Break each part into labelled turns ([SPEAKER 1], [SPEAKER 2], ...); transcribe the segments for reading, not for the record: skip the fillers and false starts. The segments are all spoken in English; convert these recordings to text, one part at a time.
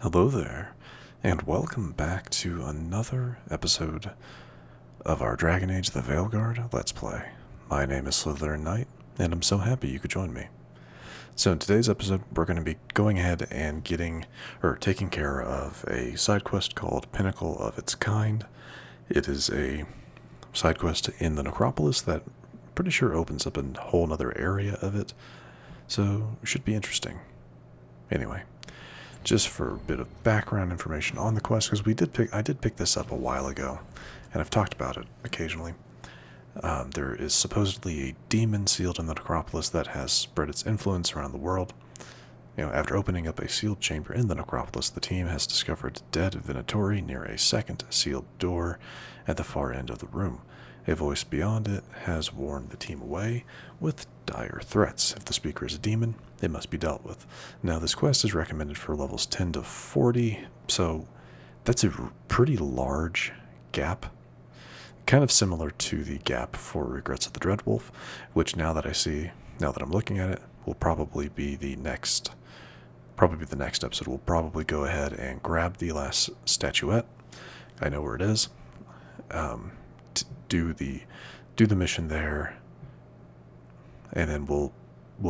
[SPEAKER 1] Hello there, and welcome back to another episode of our Dragon Age the Veilguard Let's Play. My name is SlytherinKnight, and I'm so happy you could join me. So in today's episode, we're going to be going ahead and taking care of a side quest called Pinnacle of its Kind. It is a side quest in the Necropolis that I'm pretty sure opens up a whole nother area of it, so it should be interesting. Anyway, just for a bit of background information on the quest, because I did pick this up a while ago, and I've talked about it occasionally. There is supposedly a demon sealed in the Necropolis that has spread its influence around the world. After opening up a sealed chamber in the Necropolis, the team has discovered dead Venatori near a second sealed door at the far end of the room. A voice beyond it has warned the team away with dire threats. If the speaker is a demon, it must be dealt with. Now, this quest is recommended for levels 10 to 40, so that's a pretty large gap. Kind of similar to the gap for Regrets of the Dreadwolf, which now that I'm looking at it, will probably be the next episode. We'll probably go ahead and grab the last statuette. I know where it is. Do the mission there, and then we'll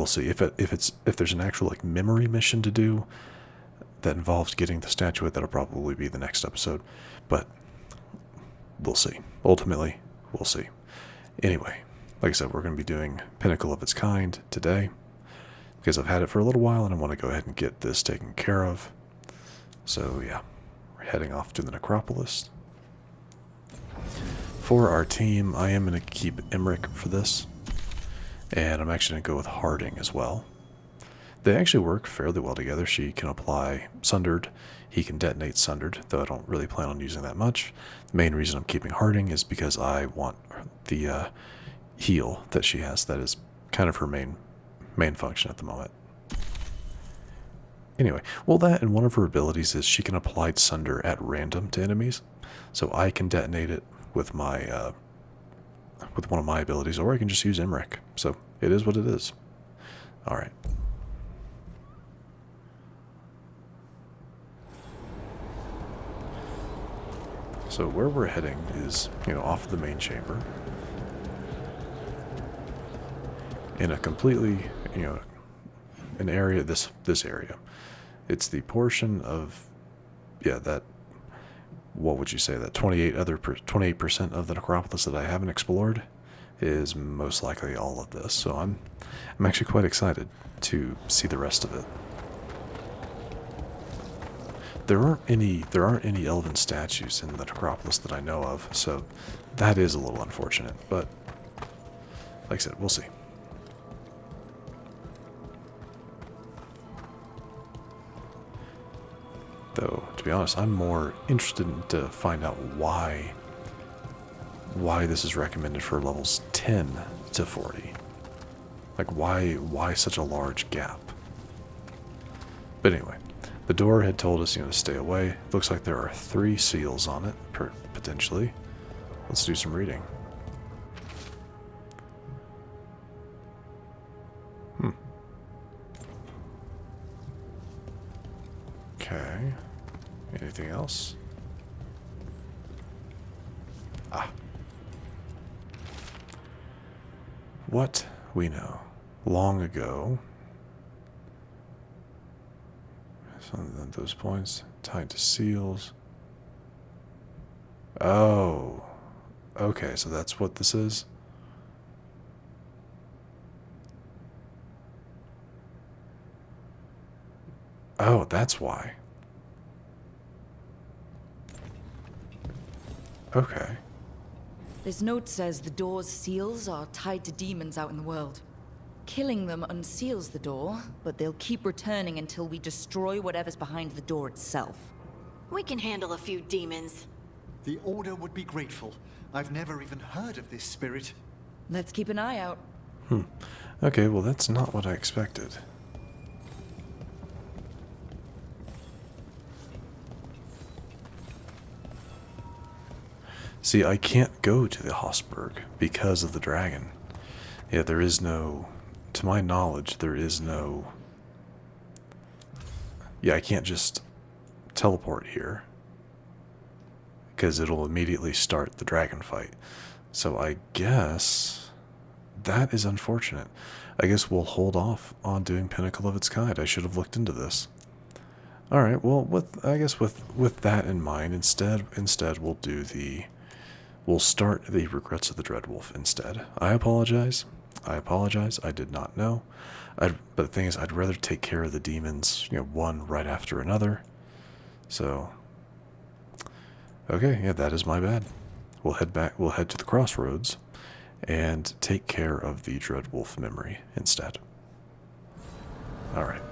[SPEAKER 1] see if there's an actual memory mission to do that involves getting the statuette. That'll probably be the next episode, but we'll see. Ultimately, we'll see. Anyway, like I said, we're going to be doing Pinnacle of its Kind today because I've had it for a little while and I want to go ahead and get this taken care of. So yeah, we're heading off to the Necropolis. For our team, I am going to keep Emmerich for this, and I'm actually going to go with Harding as well. They actually work fairly well together. She can apply Sundered, he can detonate Sundered, though I don't really plan on using that much. The main reason I'm keeping Harding is because I want the heal that she has. That is kind of her main function at the moment. Anyway, well, that and one of her abilities is she can apply Sunder at random to enemies, so I can detonate it with my with one of my abilities, or I can just use Emmerich. So it is what it is. All right. So where we're heading is, off the main chamber, in a completely, an area. This area, it's the portion of, that. What would you say, that 28% of the Necropolis that I haven't explored is most likely all of this. So I'm actually quite excited to see the rest of it. There aren't any elven statues in the Necropolis that I know of, so that is a little unfortunate, but like I said, we'll see. Though, to be honest, I'm more interested to find out why this is recommended for levels 10 to 40. Like, why such a large gap? But anyway, the door had told us, to stay away. Looks like there are 3 seals on it, potentially. Let's do some reading. Okay. Anything else? What we know. Long ago. Some of those points tied to seals. Oh. Okay, so that's what this is? Oh, that's why. Okay.
[SPEAKER 2] This note says the door's seals are tied to demons out in the world. Killing them unseals the door, but they'll keep returning until we destroy whatever's behind the door itself.
[SPEAKER 3] We can handle a few demons.
[SPEAKER 4] The Order would be grateful. I've never even heard of this spirit.
[SPEAKER 2] Let's keep an eye out.
[SPEAKER 1] Okay, well, that's not what I expected. See, I can't go to the Hosberg because of the dragon. Yeah, there is no, to my knowledge, there is no, yeah, I can't just teleport here, because it'll immediately start the dragon fight. So I guess that is unfortunate. I guess we'll hold off on doing Pinnacle of its Kind. I should have looked into this. All right. Well, I guess with that in mind, instead we'll start the Regrets of the Dreadwolf instead. I apologize. I did not know. But the thing is, I'd rather take care of the demons, one right after another. So, okay, yeah, that is my bad. We'll head back. We'll head to the crossroads and take care of the Dreadwolf memory instead. All right.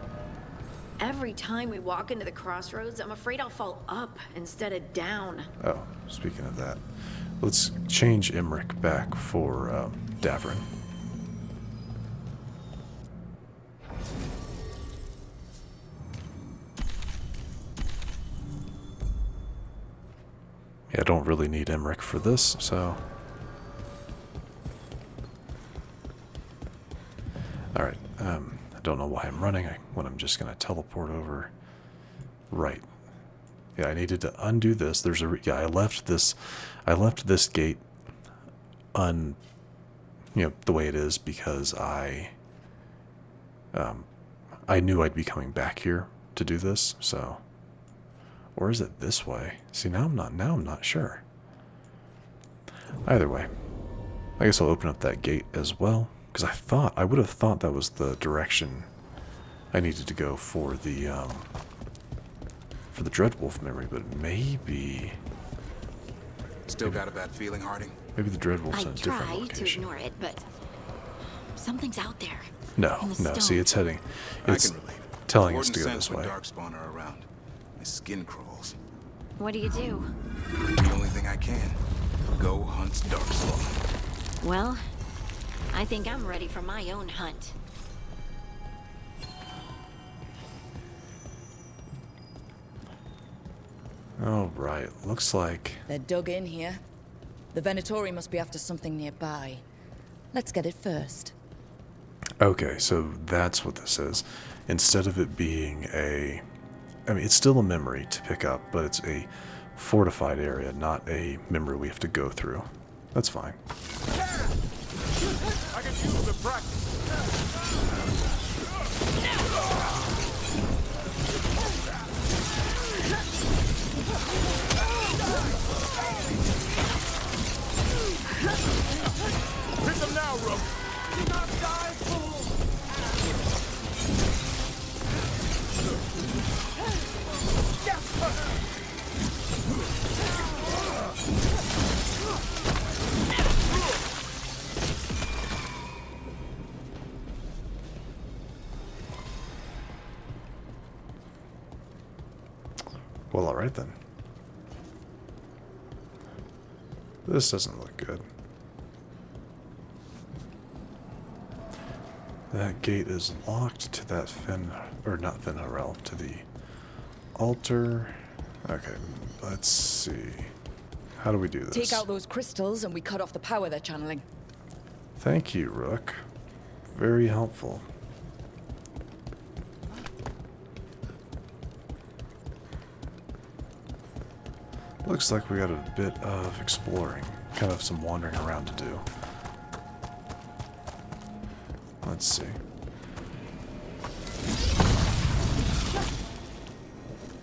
[SPEAKER 3] Every time we walk into the crossroads, I'm afraid I'll fall up instead of down.
[SPEAKER 1] Oh, speaking of that, let's change Imric back for Davrin. Yeah, I don't really need Imric for this, so... Alright, I don't know why I'm running when I'm just going to teleport over. Right. Yeah, I needed to undo this. There's a... Yeah, I left this gate the way it is because I knew I'd be coming back here to do this, so... Or is it this way? See, now I'm not sure. Either way, I guess I'll open up that gate as well, because I would have thought that was the direction I needed to go for the Dreadwolf memory, but maybe...
[SPEAKER 5] Still got a bad feeling, Harding?
[SPEAKER 1] Maybe the Dreadwolf's in a
[SPEAKER 3] I
[SPEAKER 1] different
[SPEAKER 3] try to
[SPEAKER 1] location.
[SPEAKER 3] ignore it, but something's out there.
[SPEAKER 1] No,
[SPEAKER 3] in the
[SPEAKER 1] see,
[SPEAKER 3] stone.
[SPEAKER 1] it's heading.
[SPEAKER 5] I
[SPEAKER 1] It's
[SPEAKER 5] can relate.
[SPEAKER 1] telling us
[SPEAKER 5] Important
[SPEAKER 1] to go
[SPEAKER 5] sense
[SPEAKER 1] this
[SPEAKER 5] when
[SPEAKER 1] way.
[SPEAKER 5] Darkspawn are around. My skin crawls.
[SPEAKER 3] What do you do?
[SPEAKER 5] The only thing I can. Go hunt Darkspawn.
[SPEAKER 3] Well, I think I'm ready for my own hunt.
[SPEAKER 1] Oh, right. Looks like...
[SPEAKER 2] They're dug in here. The Venatori must be after something nearby. Let's get it first.
[SPEAKER 1] Okay, so that's what this is. Instead of it being a... I mean, it's still a memory to pick up, but it's a fortified area, not a memory we have to go through. That's fine.
[SPEAKER 5] I can use the practice. Hit them now, Rook. Do not die, fool.
[SPEAKER 1] Well, alright then. This doesn't look good. That gate is locked to that not Finharel, to the altar. Okay, let's see. How do we do this?
[SPEAKER 2] Take out those crystals and we cut off the power they're channeling.
[SPEAKER 1] Thank you, Rook. Very helpful. Looks like we got a bit of exploring, kind of some wandering around to do. Let's see.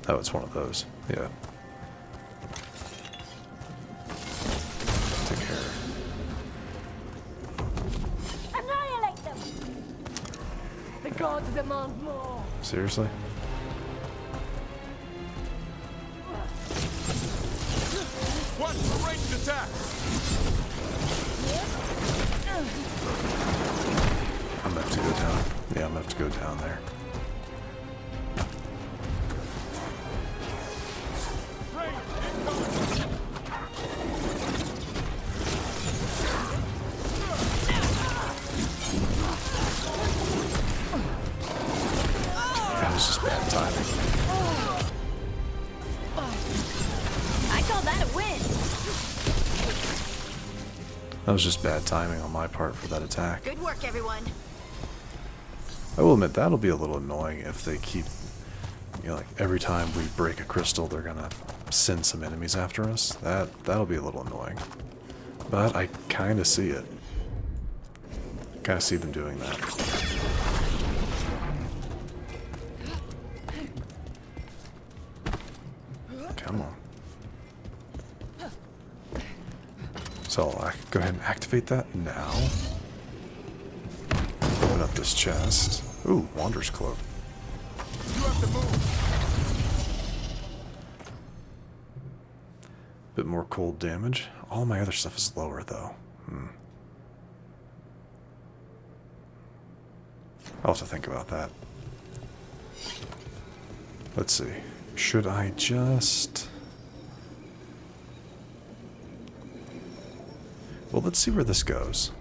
[SPEAKER 1] Oh, it's one of those. Yeah. Take care.
[SPEAKER 6] Annihilate them! The gods demand more.
[SPEAKER 1] Seriously?
[SPEAKER 5] Watch the ranged attack.
[SPEAKER 1] I'm gonna have to go down. Yeah, I'm gonna have to go down there. God, this is bad timing.
[SPEAKER 3] I call that a win.
[SPEAKER 1] That was just bad timing on my part for that attack.
[SPEAKER 3] Good work, everyone.
[SPEAKER 1] I will admit that'll be a little annoying if they keep, you know, like every time we break a crystal, they're gonna send some enemies after us. That'll be a little annoying. But I kind of see it. Kind of see them doing that. Come on. So I'll go ahead and activate that now. Open up this chest. Ooh, Wander's Cloak.
[SPEAKER 5] You have to move.
[SPEAKER 1] Bit more cold damage. All my other stuff is lower though. I'll have to think about that. Let's see. Should I just... Well, let's see where this goes.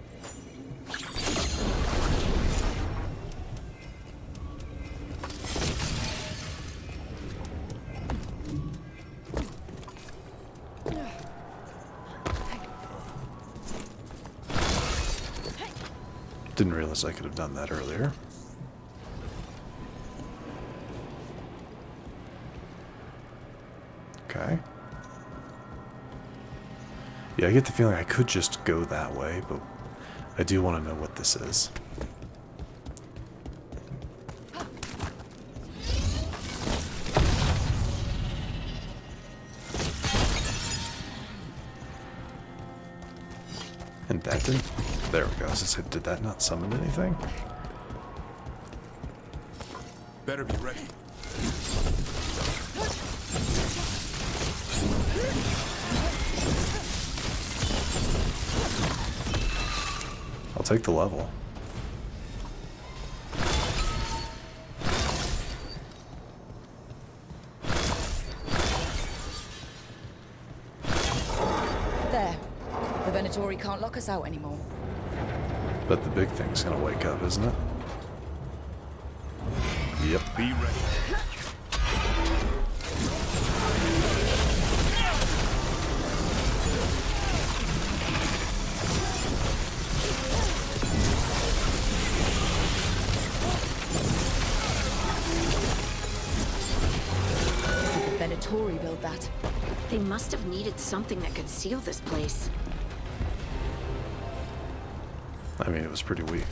[SPEAKER 1] Didn't realize I could have done that earlier. Okay. Yeah, I get the feeling I could just go that way, but I do want to know what this is. And that didn't... There we go. I was gonna say, did that not summon anything?
[SPEAKER 5] Better be ready.
[SPEAKER 1] I'll take the level.
[SPEAKER 2] There. The Venatori can't lock us out anymore.
[SPEAKER 1] But the big thing's gonna wake up, isn't it? Yep.
[SPEAKER 5] Be ready.
[SPEAKER 2] Did the Venatori build that?
[SPEAKER 3] They must have needed something that could seal this place.
[SPEAKER 1] I mean, it was pretty weak.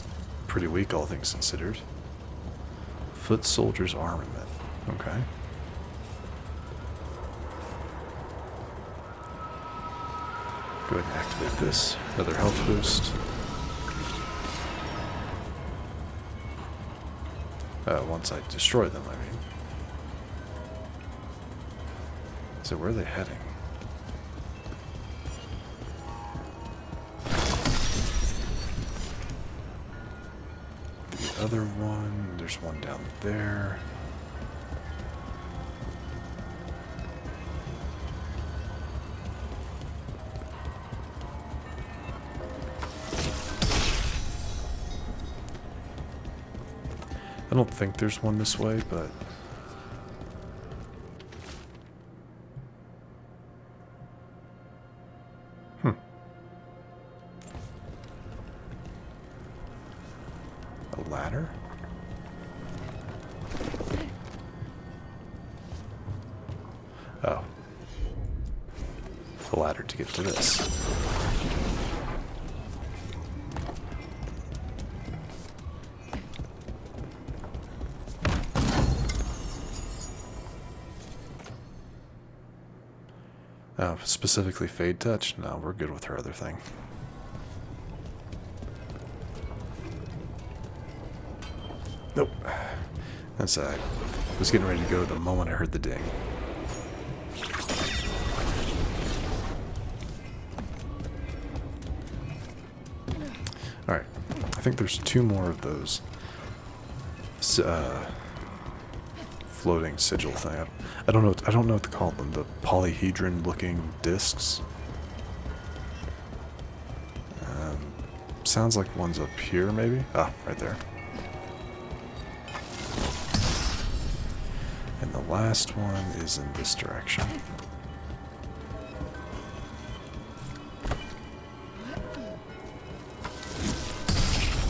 [SPEAKER 1] Pretty weak, all things considered. Foot soldier's armament. Okay. Go ahead and activate this. Another health boost. Once I destroy them, I mean. So where are they heading? The other one, there's one down there. I don't think there's one this way, but... A ladder? Oh. A ladder to get to this. Specifically Fade Touch? No, we're good with her other thing. Nope. That's I was getting ready to go the moment I heard the ding. Alright. I think there's two more of those floating sigil thing. I don't know what to call them. The polyhedron looking discs. Sounds like one's up here maybe. Ah, right there. And the last one is in this direction.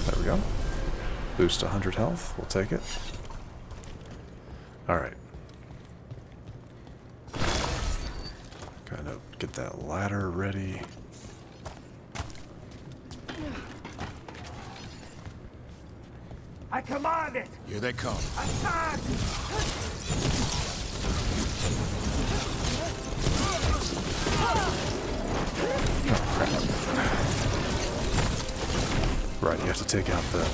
[SPEAKER 1] There we go. Boost 100 health. We'll take it. Alright. gonna get that ladder ready.
[SPEAKER 5] I command it!
[SPEAKER 7] Here they come.
[SPEAKER 5] Attack!
[SPEAKER 1] Right, you have to take out the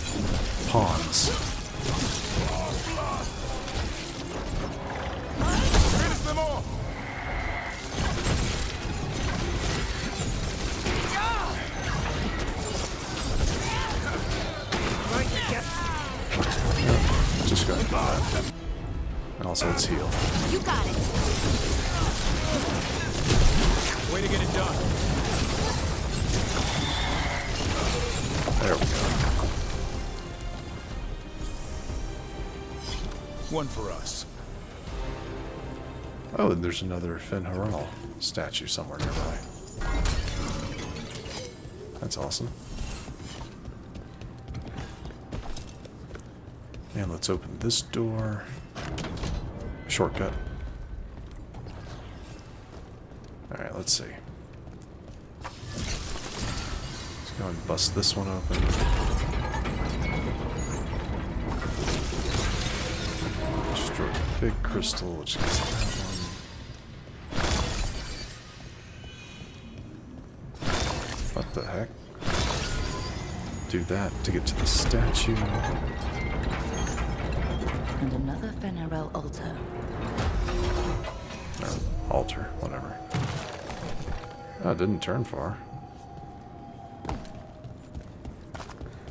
[SPEAKER 1] pawns.
[SPEAKER 7] Finish them all!
[SPEAKER 1] Just go ahead and do that. And also, let's heal.
[SPEAKER 3] You got it.
[SPEAKER 7] Way to get it done.
[SPEAKER 1] There we go.
[SPEAKER 7] One for us.
[SPEAKER 1] Oh, and there's another Fen'Haral statue somewhere nearby. That's awesome. And let's open this door. Shortcut. Alright, let's see. Let's go and bust this one open. Destroy the big crystal, which is that one. What the heck? Do that to get to the statue.
[SPEAKER 2] And another Fen'Haral altar.
[SPEAKER 1] Or altar, whatever. Oh, it didn't turn far.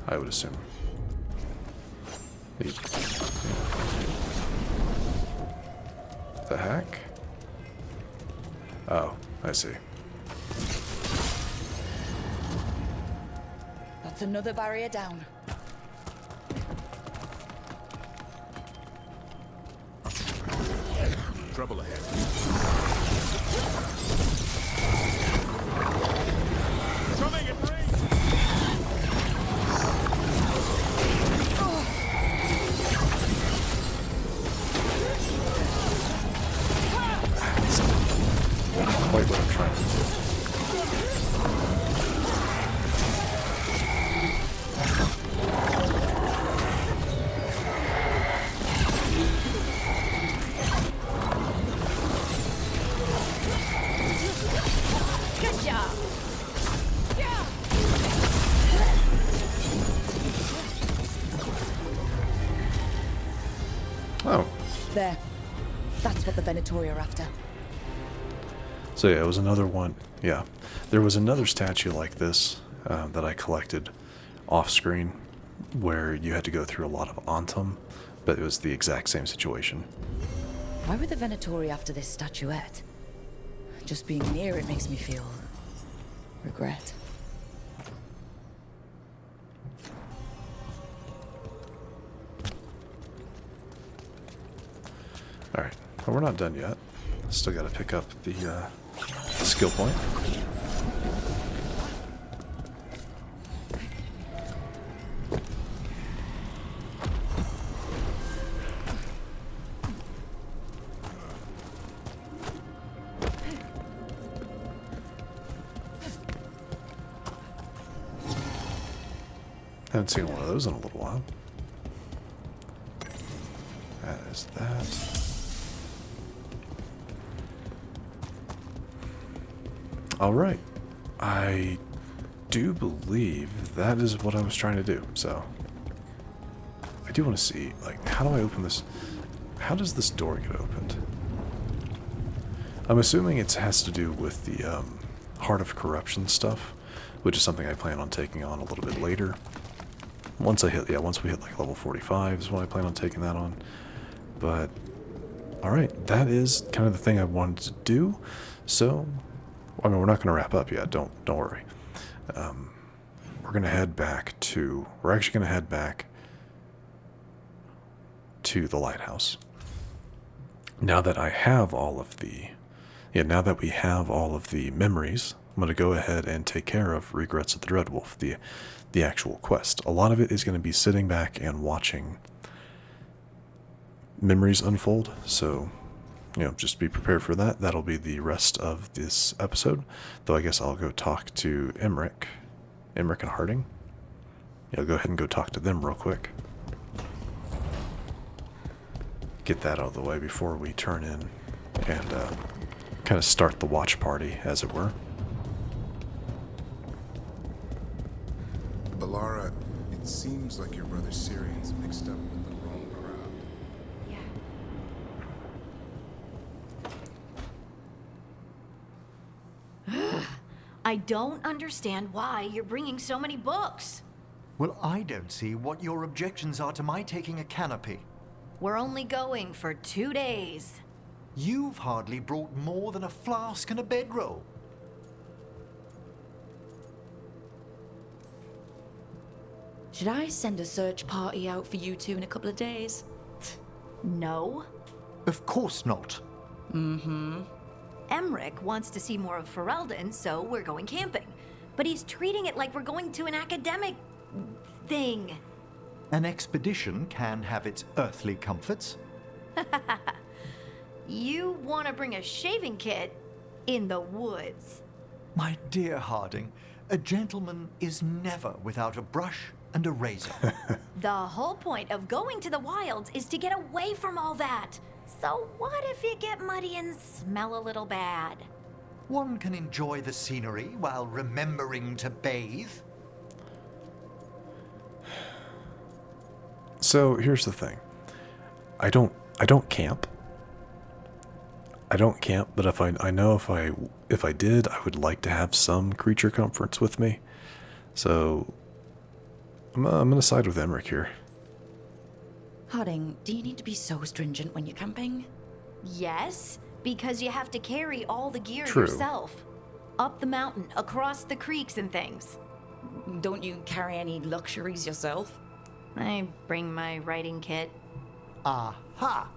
[SPEAKER 1] I would assume. The heck? Oh, I see.
[SPEAKER 2] That's another barrier down.
[SPEAKER 7] Trouble ahead. Coming in range!
[SPEAKER 1] Quite what I'm trying to do.
[SPEAKER 3] Good job.
[SPEAKER 1] Oh,
[SPEAKER 2] There. That's what the Venatori are after.
[SPEAKER 1] so yeah, it was another one. Yeah, there was another statue like this that I collected off screen where you had to go through a lot of Antum, but it was the exact same situation.
[SPEAKER 2] Why were the Venatori after this statuette? Just being near it makes me feel regret.
[SPEAKER 1] Alright, well, we're not done yet. Still got to pick up the skill point. Haven't seen one of those in a little while. That is that. Alright. I do believe that is what I was trying to do, so. I do want to see, like, how do I open this? How does this door get opened? I'm assuming it has to do with the Heart of Corruption stuff, which is something I plan on taking on a little bit later. Once we hit like level 45 is when I plan on taking that on. But, alright, that is kind of the thing I wanted to do. So, I mean, we're not going to wrap up yet, don't worry. We're going to head back to, we're actually going to head back to the lighthouse. Now that I have all of the, now that we have all of the memories, I'm going to go ahead and take care of Regrets of the Dreadwolf, the actual quest. A lot of it is going to be sitting back and watching memories unfold, so, just be prepared for that. That'll be the rest of this episode. Though I guess I'll go talk to Emmerich and Harding. Yeah, I'll go ahead and go talk to them real quick. Get that out of the way before we turn in and kind of start the watch party, as it were.
[SPEAKER 8] Balara, it seems like your brother Syrian's mixed up with the wrong crowd.
[SPEAKER 3] Yeah. I don't understand why you're bringing so many books.
[SPEAKER 4] Well, I don't see what your objections are to my taking a canopy.
[SPEAKER 3] We're only going for 2 days.
[SPEAKER 4] You've hardly brought more than a flask and a bedroll.
[SPEAKER 2] Should I send a search party out for you two in a couple of days?
[SPEAKER 3] No.
[SPEAKER 4] Of course not.
[SPEAKER 3] Emmerich wants to see more of Ferelden, so we're going camping. But he's treating it like we're going to an academic thing.
[SPEAKER 4] An expedition can have its earthly comforts.
[SPEAKER 3] You want to bring a shaving kit in the woods.
[SPEAKER 4] My dear Harding, a gentleman is never without a brush and a razor.
[SPEAKER 3] The whole point of going to the wilds is to get away from all that. So what if you get muddy and smell a little bad?
[SPEAKER 4] One can enjoy the scenery while remembering to bathe.
[SPEAKER 1] So here's the thing. I don't camp. I don't camp, but if I did, I would like to have some creature comforts with me. So I'm gonna side with Emmerich here.
[SPEAKER 2] Harding, do you need to be so stringent when you're camping?
[SPEAKER 3] Yes, because you have to carry all the gear
[SPEAKER 1] True.
[SPEAKER 3] yourself. Up the mountain, across the creeks and things.
[SPEAKER 2] Don't you carry any luxuries yourself?
[SPEAKER 3] I bring my writing kit.
[SPEAKER 4] Aha!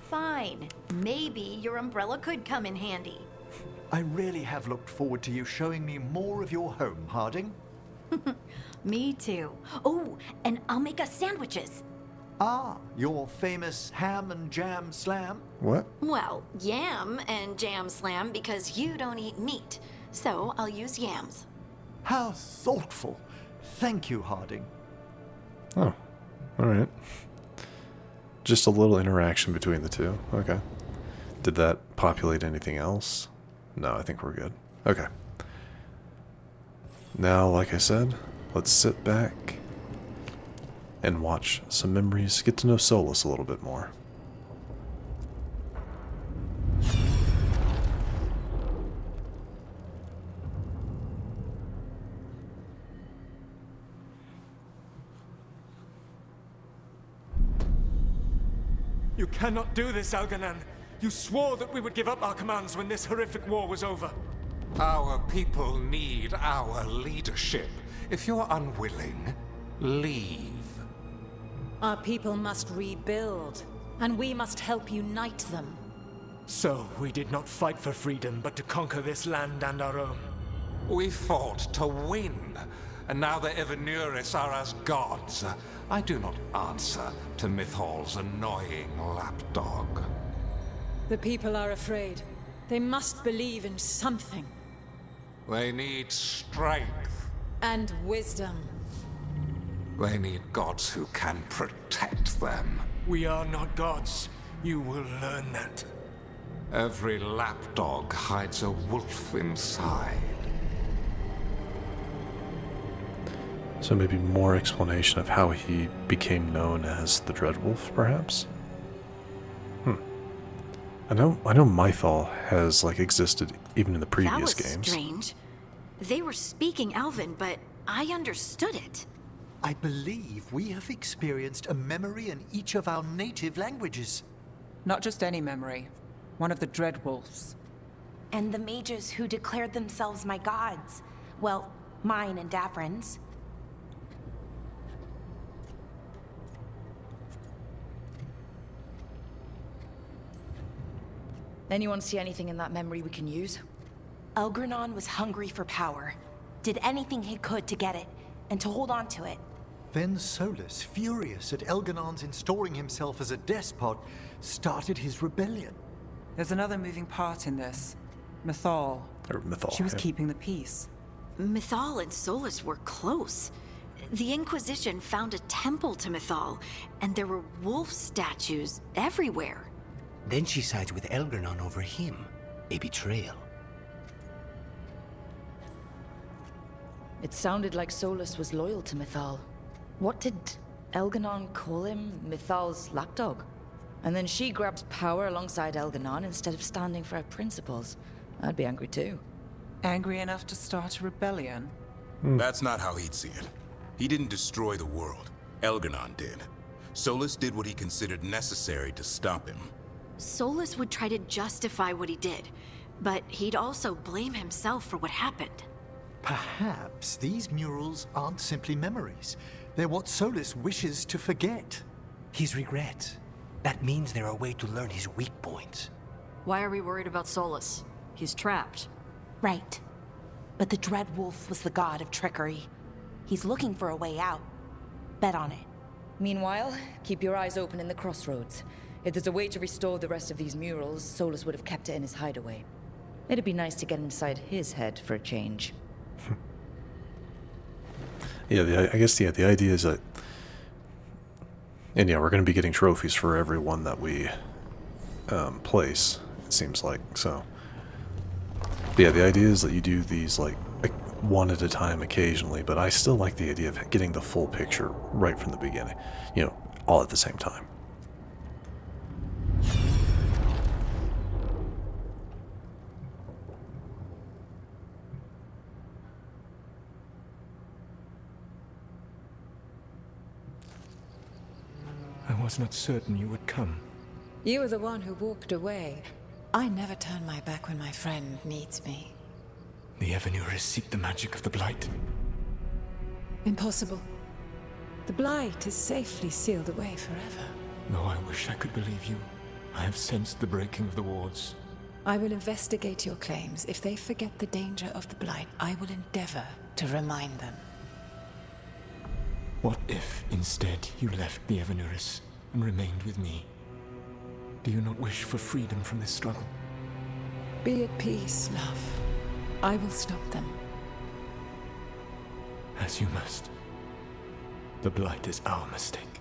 [SPEAKER 3] Fine. Maybe your umbrella could come in handy.
[SPEAKER 4] I really have looked forward to you showing me more of your home, Harding.
[SPEAKER 3] Me too. Oh, and I'll make us sandwiches.
[SPEAKER 4] Ah, your famous ham and jam slam?
[SPEAKER 1] What?
[SPEAKER 3] Well, yam and jam slam because you don't eat meat. So I'll use yams.
[SPEAKER 4] How thoughtful. Thank you, Harding.
[SPEAKER 1] Oh, alright. Just a little interaction between the two. Okay. Did that populate anything else? No, I think we're good. Okay. Now, like I said, let's sit back and watch some memories, get to know Solus a little bit more.
[SPEAKER 5] You cannot do this, Algernon. You swore that we would give up our commands when this horrific war was over.
[SPEAKER 9] Our people need our leadership. If you're unwilling, leave.
[SPEAKER 10] Our people must rebuild, and we must help unite them.
[SPEAKER 5] So, we did not fight for freedom, but to conquer this land and our own.
[SPEAKER 9] We fought to win, and now the Evanuris are as gods. I do not answer to Mythal's annoying lapdog.
[SPEAKER 10] The people are afraid. They must believe in something.
[SPEAKER 9] They need strength.
[SPEAKER 10] And wisdom.
[SPEAKER 9] They need gods who can protect them.
[SPEAKER 5] We are not gods. You will learn that.
[SPEAKER 9] Every lapdog hides a wolf inside.
[SPEAKER 1] So maybe more explanation of how he became known as the Dreadwolf, perhaps? I know Mythal has, existed even in the previous games.
[SPEAKER 3] That was strange. They were speaking Elven, but I understood it.
[SPEAKER 4] I believe we have experienced a memory in each of our native languages.
[SPEAKER 11] Not just any memory. One of the Dreadwolves.
[SPEAKER 12] And the mages who declared themselves my gods. Well, mine and Davrin's.
[SPEAKER 2] Anyone see anything in that memory we can use?
[SPEAKER 12] Elgernon was hungry for power. Did anything he could to get it, and to hold on to it.
[SPEAKER 4] Then Solus, furious at Elgernon's installing himself as a despot, started his rebellion.
[SPEAKER 11] There's another moving part in this. Mythal.
[SPEAKER 1] Or Mythal.
[SPEAKER 11] She was
[SPEAKER 1] yeah.
[SPEAKER 11] keeping the peace.
[SPEAKER 3] Mythal and Solus were close. The Inquisition found a temple to Mythal, and there were wolf statues everywhere.
[SPEAKER 13] Then she sides with Elgranon over him. A betrayal.
[SPEAKER 2] It sounded like Solus was loyal to Mythal. What did Elganon call him? Mythal's lapdog? And then she grabs power alongside Elganon instead of standing for her principles. I'd be angry too.
[SPEAKER 11] Angry enough to start a rebellion?
[SPEAKER 7] That's not how he'd see it. He didn't destroy the world. Elganon did. Solus did what he considered necessary to stop him.
[SPEAKER 3] Solus would try to justify what he did, but he'd also blame himself for what happened.
[SPEAKER 4] Perhaps these murals aren't simply memories. They're what Solus wishes to forget.
[SPEAKER 13] His regrets. That means they're a way to learn his weak points.
[SPEAKER 14] Why are we worried about Solus? He's trapped.
[SPEAKER 12] Right. But the Dread Wolf was the god of trickery. He's looking for a way out. Bet on it.
[SPEAKER 2] Meanwhile, keep your eyes open in the crossroads. If there's a way to restore the rest of these murals, Solus would have kept it in his hideaway. It'd be nice to get inside his head for a change.
[SPEAKER 1] Yeah, I guess the idea is that, and yeah, we're going to be getting trophies for every one that we place, it seems like, so. But yeah, the idea is that you do these like one at a time occasionally, but I still like the idea of getting the full picture right from the beginning, you know, all at the same time.
[SPEAKER 5] I was not certain you would come.
[SPEAKER 10] You were the one who walked away. I never turn my back when my friend needs me.
[SPEAKER 5] The Evanuris seek the magic of the Blight.
[SPEAKER 10] Impossible. The Blight is safely sealed away forever.
[SPEAKER 5] Though I wish I could believe you, I have sensed the breaking of the wards.
[SPEAKER 10] I will investigate your claims. If they forget the danger of the Blight, I will endeavor to remind them.
[SPEAKER 5] What if, instead, you left the Evanuris and remained with me? Do you not wish for freedom from this struggle?
[SPEAKER 10] Be at peace, love. I will stop them.
[SPEAKER 5] As you must. The Blight is our mistake.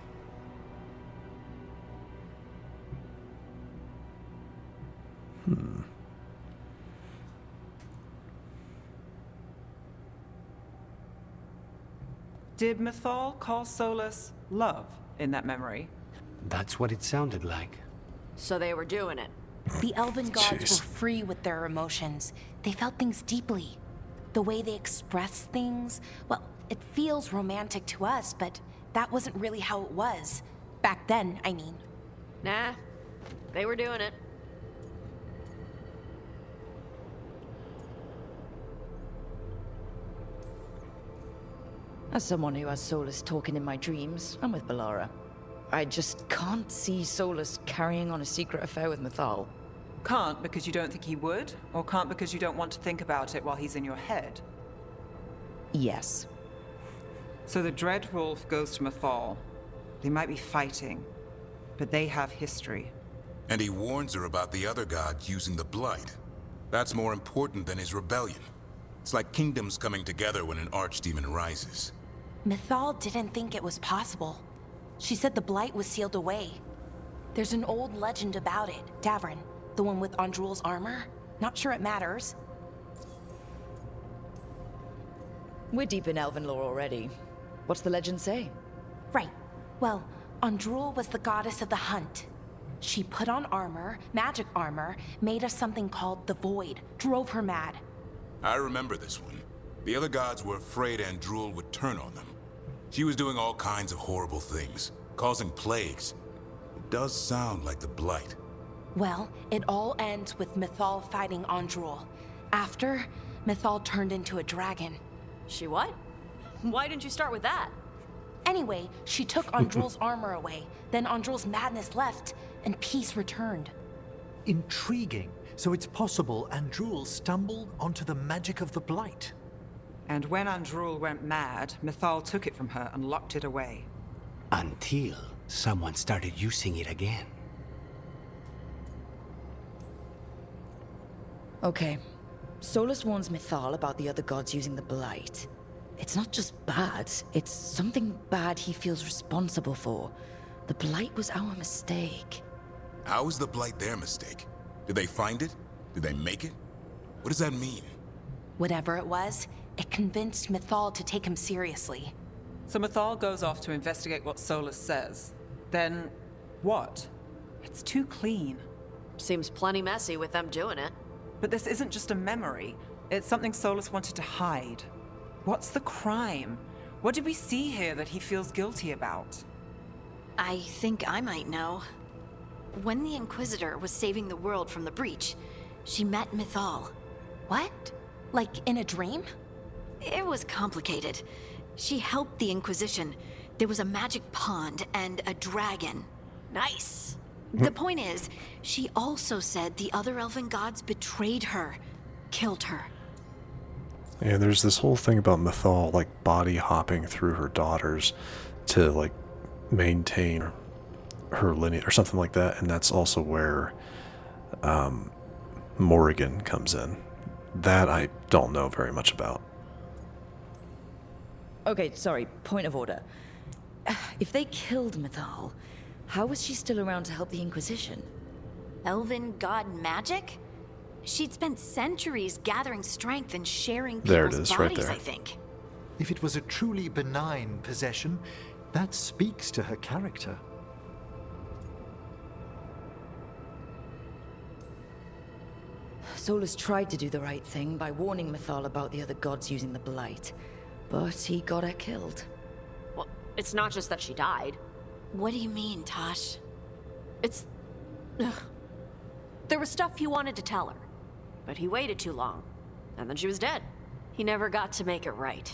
[SPEAKER 11] Did Mythal call Solus love in that memory?
[SPEAKER 13] That's what it sounded like.
[SPEAKER 14] So they were doing it.
[SPEAKER 12] The elven gods were free with their emotions. They felt things deeply. The way they expressed things, well, it feels romantic to us, but that wasn't really how it was. Back then, I mean.
[SPEAKER 14] Nah, they were doing it.
[SPEAKER 2] As someone who has Solus talking in my dreams, I'm with Balara. I just can't see Solus carrying on a secret affair with Mythal.
[SPEAKER 11] Can't because you don't think he would? Or can't because you don't want to think about it while he's in your head?
[SPEAKER 2] Yes.
[SPEAKER 11] So the Dread Wolf goes to Mythal. They might be fighting, but they have history.
[SPEAKER 7] And he warns her about the other gods using the Blight. That's more important than his rebellion. It's like kingdoms coming together when an archdemon rises.
[SPEAKER 12] Mythal didn't think it was possible. She said the Blight was sealed away. There's an old legend about it. Davrin, the one with Andrul's armor. Not sure it matters.
[SPEAKER 2] We're deep in elven lore already. What's the legend say?
[SPEAKER 12] Right. Well, Andrul was the goddess of the hunt. She put on armor, magic armor, made us something called the Void, drove her mad.
[SPEAKER 7] I remember this one. The other gods were afraid Andrul would turn on them. She was doing all kinds of horrible things, causing plagues. It does sound like the Blight.
[SPEAKER 12] Well, it all ends with Mythal fighting Andrul. After, Mythal turned into a dragon.
[SPEAKER 14] She what? Why didn't you start with that?
[SPEAKER 12] Anyway, she took Andrul's armor away, then Andrul's madness left, and peace returned.
[SPEAKER 4] Intriguing. So it's possible Andrul stumbled onto the magic of the Blight.
[SPEAKER 11] And when Andrul went mad, Mythal took it from her and locked it away.
[SPEAKER 13] Until someone started using it again.
[SPEAKER 2] Okay. Solus warns Mythal about the other gods using the Blight. It's not just bad, it's something bad he feels responsible for. The Blight was our mistake.
[SPEAKER 7] How is the Blight their mistake? Did they find it? Did they make it? What does that mean?
[SPEAKER 12] Whatever it was, it convinced Mythal to take him seriously.
[SPEAKER 11] So Mythal goes off to investigate what Solus says. Then, what? It's too clean.
[SPEAKER 14] Seems plenty messy with them doing it.
[SPEAKER 11] But this isn't just a memory. It's something Solus wanted to hide. What's the crime? What did we see here that he feels guilty about?
[SPEAKER 3] I think I might know. When the Inquisitor was saving the world from the breach, she met Mythal.
[SPEAKER 12] What? Like in a dream?
[SPEAKER 3] It was complicated. She helped the Inquisition. There was a magic pond and a dragon. Nice. The point is, she also said the other elven gods betrayed her, killed her.
[SPEAKER 1] And there's this whole thing about Mythal, like, body hopping through her daughters to, like, maintain her lineage or something like that, and that's also where Morrigan comes in. That I don't know very much about.
[SPEAKER 2] Okay, sorry, point of order. If they killed Mythal, how was she still around to help the Inquisition?
[SPEAKER 3] Elven god magic? She'd spent centuries gathering strength and sharing
[SPEAKER 1] There it
[SPEAKER 3] people's
[SPEAKER 1] is, right
[SPEAKER 3] bodies,
[SPEAKER 1] there.
[SPEAKER 3] I think.
[SPEAKER 4] If it was a truly benign possession, that speaks to her character.
[SPEAKER 2] Solus tried to do the right thing by warning Mythal about the other gods using the Blight, but he got her killed.
[SPEAKER 14] Well, it's not just that she died.
[SPEAKER 3] What do you mean, Tosh?
[SPEAKER 14] It's... Ugh. There was stuff he wanted to tell her, but he waited too long, and then she was dead. He never got to make it right.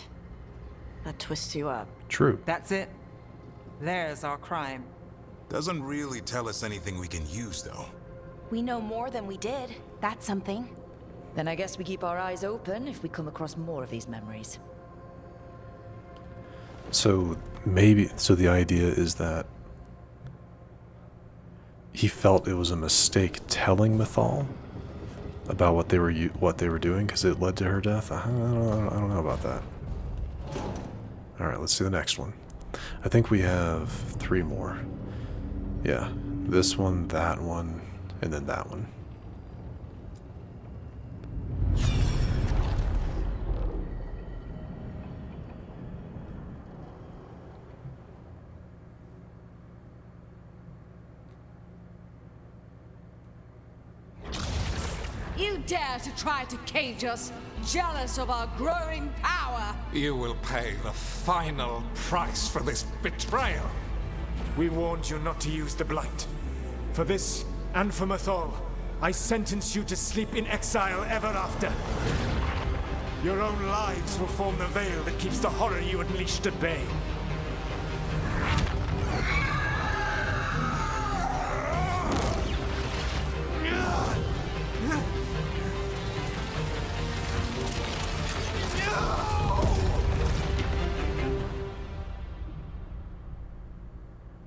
[SPEAKER 14] That twists you up.
[SPEAKER 1] True.
[SPEAKER 11] That's it. There's our crime.
[SPEAKER 7] Doesn't really tell us anything we can use, though.
[SPEAKER 12] We know more than we did. That's something.
[SPEAKER 2] Then I guess we keep our eyes open if we come across more of these memories.
[SPEAKER 1] So the idea is that he felt it was a mistake telling Mythal about what they were doing because it led to her death. I don't know about that. All right, let's see the next one. I think we have 3 more. Yeah, this one, that one, and then that one.
[SPEAKER 6] You dare to try to cage us, jealous of our growing power!
[SPEAKER 9] You will pay the final price for this betrayal.
[SPEAKER 5] We warned you not to use the Blight. For this, and for Mythal, I sentence you to sleep in exile ever after. Your own lives will form the veil that keeps the horror you unleashed at bay.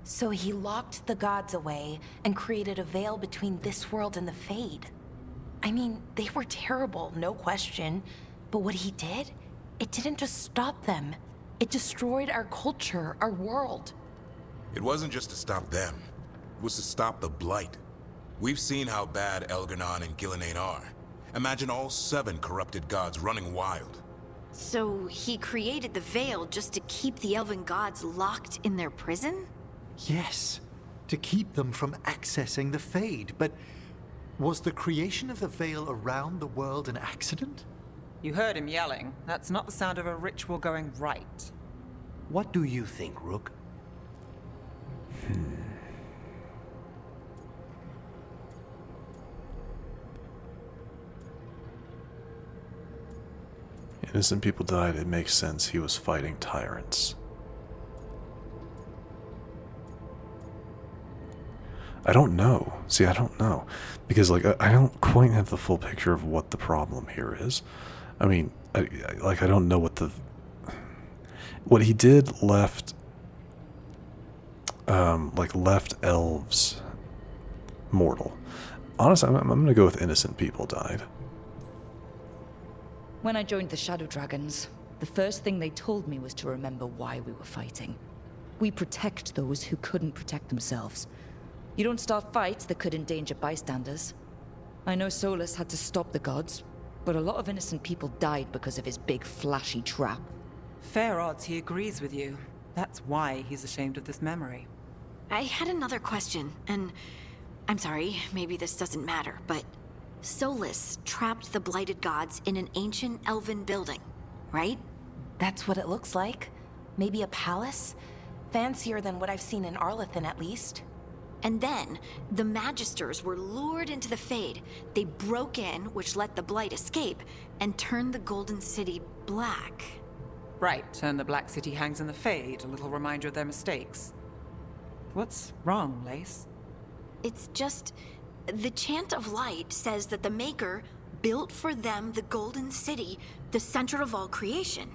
[SPEAKER 12] So he locked the gods away and created a veil between this world and the Fade. I mean, they were terrible, no question. But what he did, it didn't just stop them. It destroyed our culture, our world.
[SPEAKER 7] It wasn't just to stop them. It was to stop the Blight. We've seen how bad Elganon and Gillenane are. Imagine all 7 corrupted gods running wild.
[SPEAKER 3] So he created the veil just to keep the elven gods locked in their prison?
[SPEAKER 4] Yes, to keep them from accessing the Fade. But was the creation of the veil around the world an accident?
[SPEAKER 11] You heard him yelling. That's not the sound of a ritual going right.
[SPEAKER 13] What do you think, Rook?
[SPEAKER 1] Innocent people died. It makes sense. He was fighting tyrants. I don't know. See, I don't know. Because, like, I don't quite have the full picture of what the problem here is. I mean, I don't know what the... What he did left... left elves mortal. Honestly, I'm going to go with innocent people died.
[SPEAKER 2] When I joined the Shadow Dragons, the first thing they told me was to remember why we were fighting. We protect those who couldn't protect themselves. You don't start fights that could endanger bystanders. I know Solus had to stop the gods, but a lot of innocent people died because of his big flashy trap.
[SPEAKER 11] Fair odds he agrees with you. That's why he's ashamed of this memory.
[SPEAKER 3] I had another question, and I'm sorry, maybe this doesn't matter, but Solus trapped the blighted gods in an ancient elven building, right?
[SPEAKER 12] That's what it looks like. Maybe a palace? Fancier than what I've seen in Arlethan, at least.
[SPEAKER 3] And then, the Magisters were lured into the Fade. They broke in, which let the Blight escape, and turned the Golden City black.
[SPEAKER 11] Right, and the Black City hangs in the Fade, a little reminder of their mistakes. What's wrong, Lace?
[SPEAKER 3] It's just... the Chant of Light says that the Maker built for them the Golden City, the center of all creation.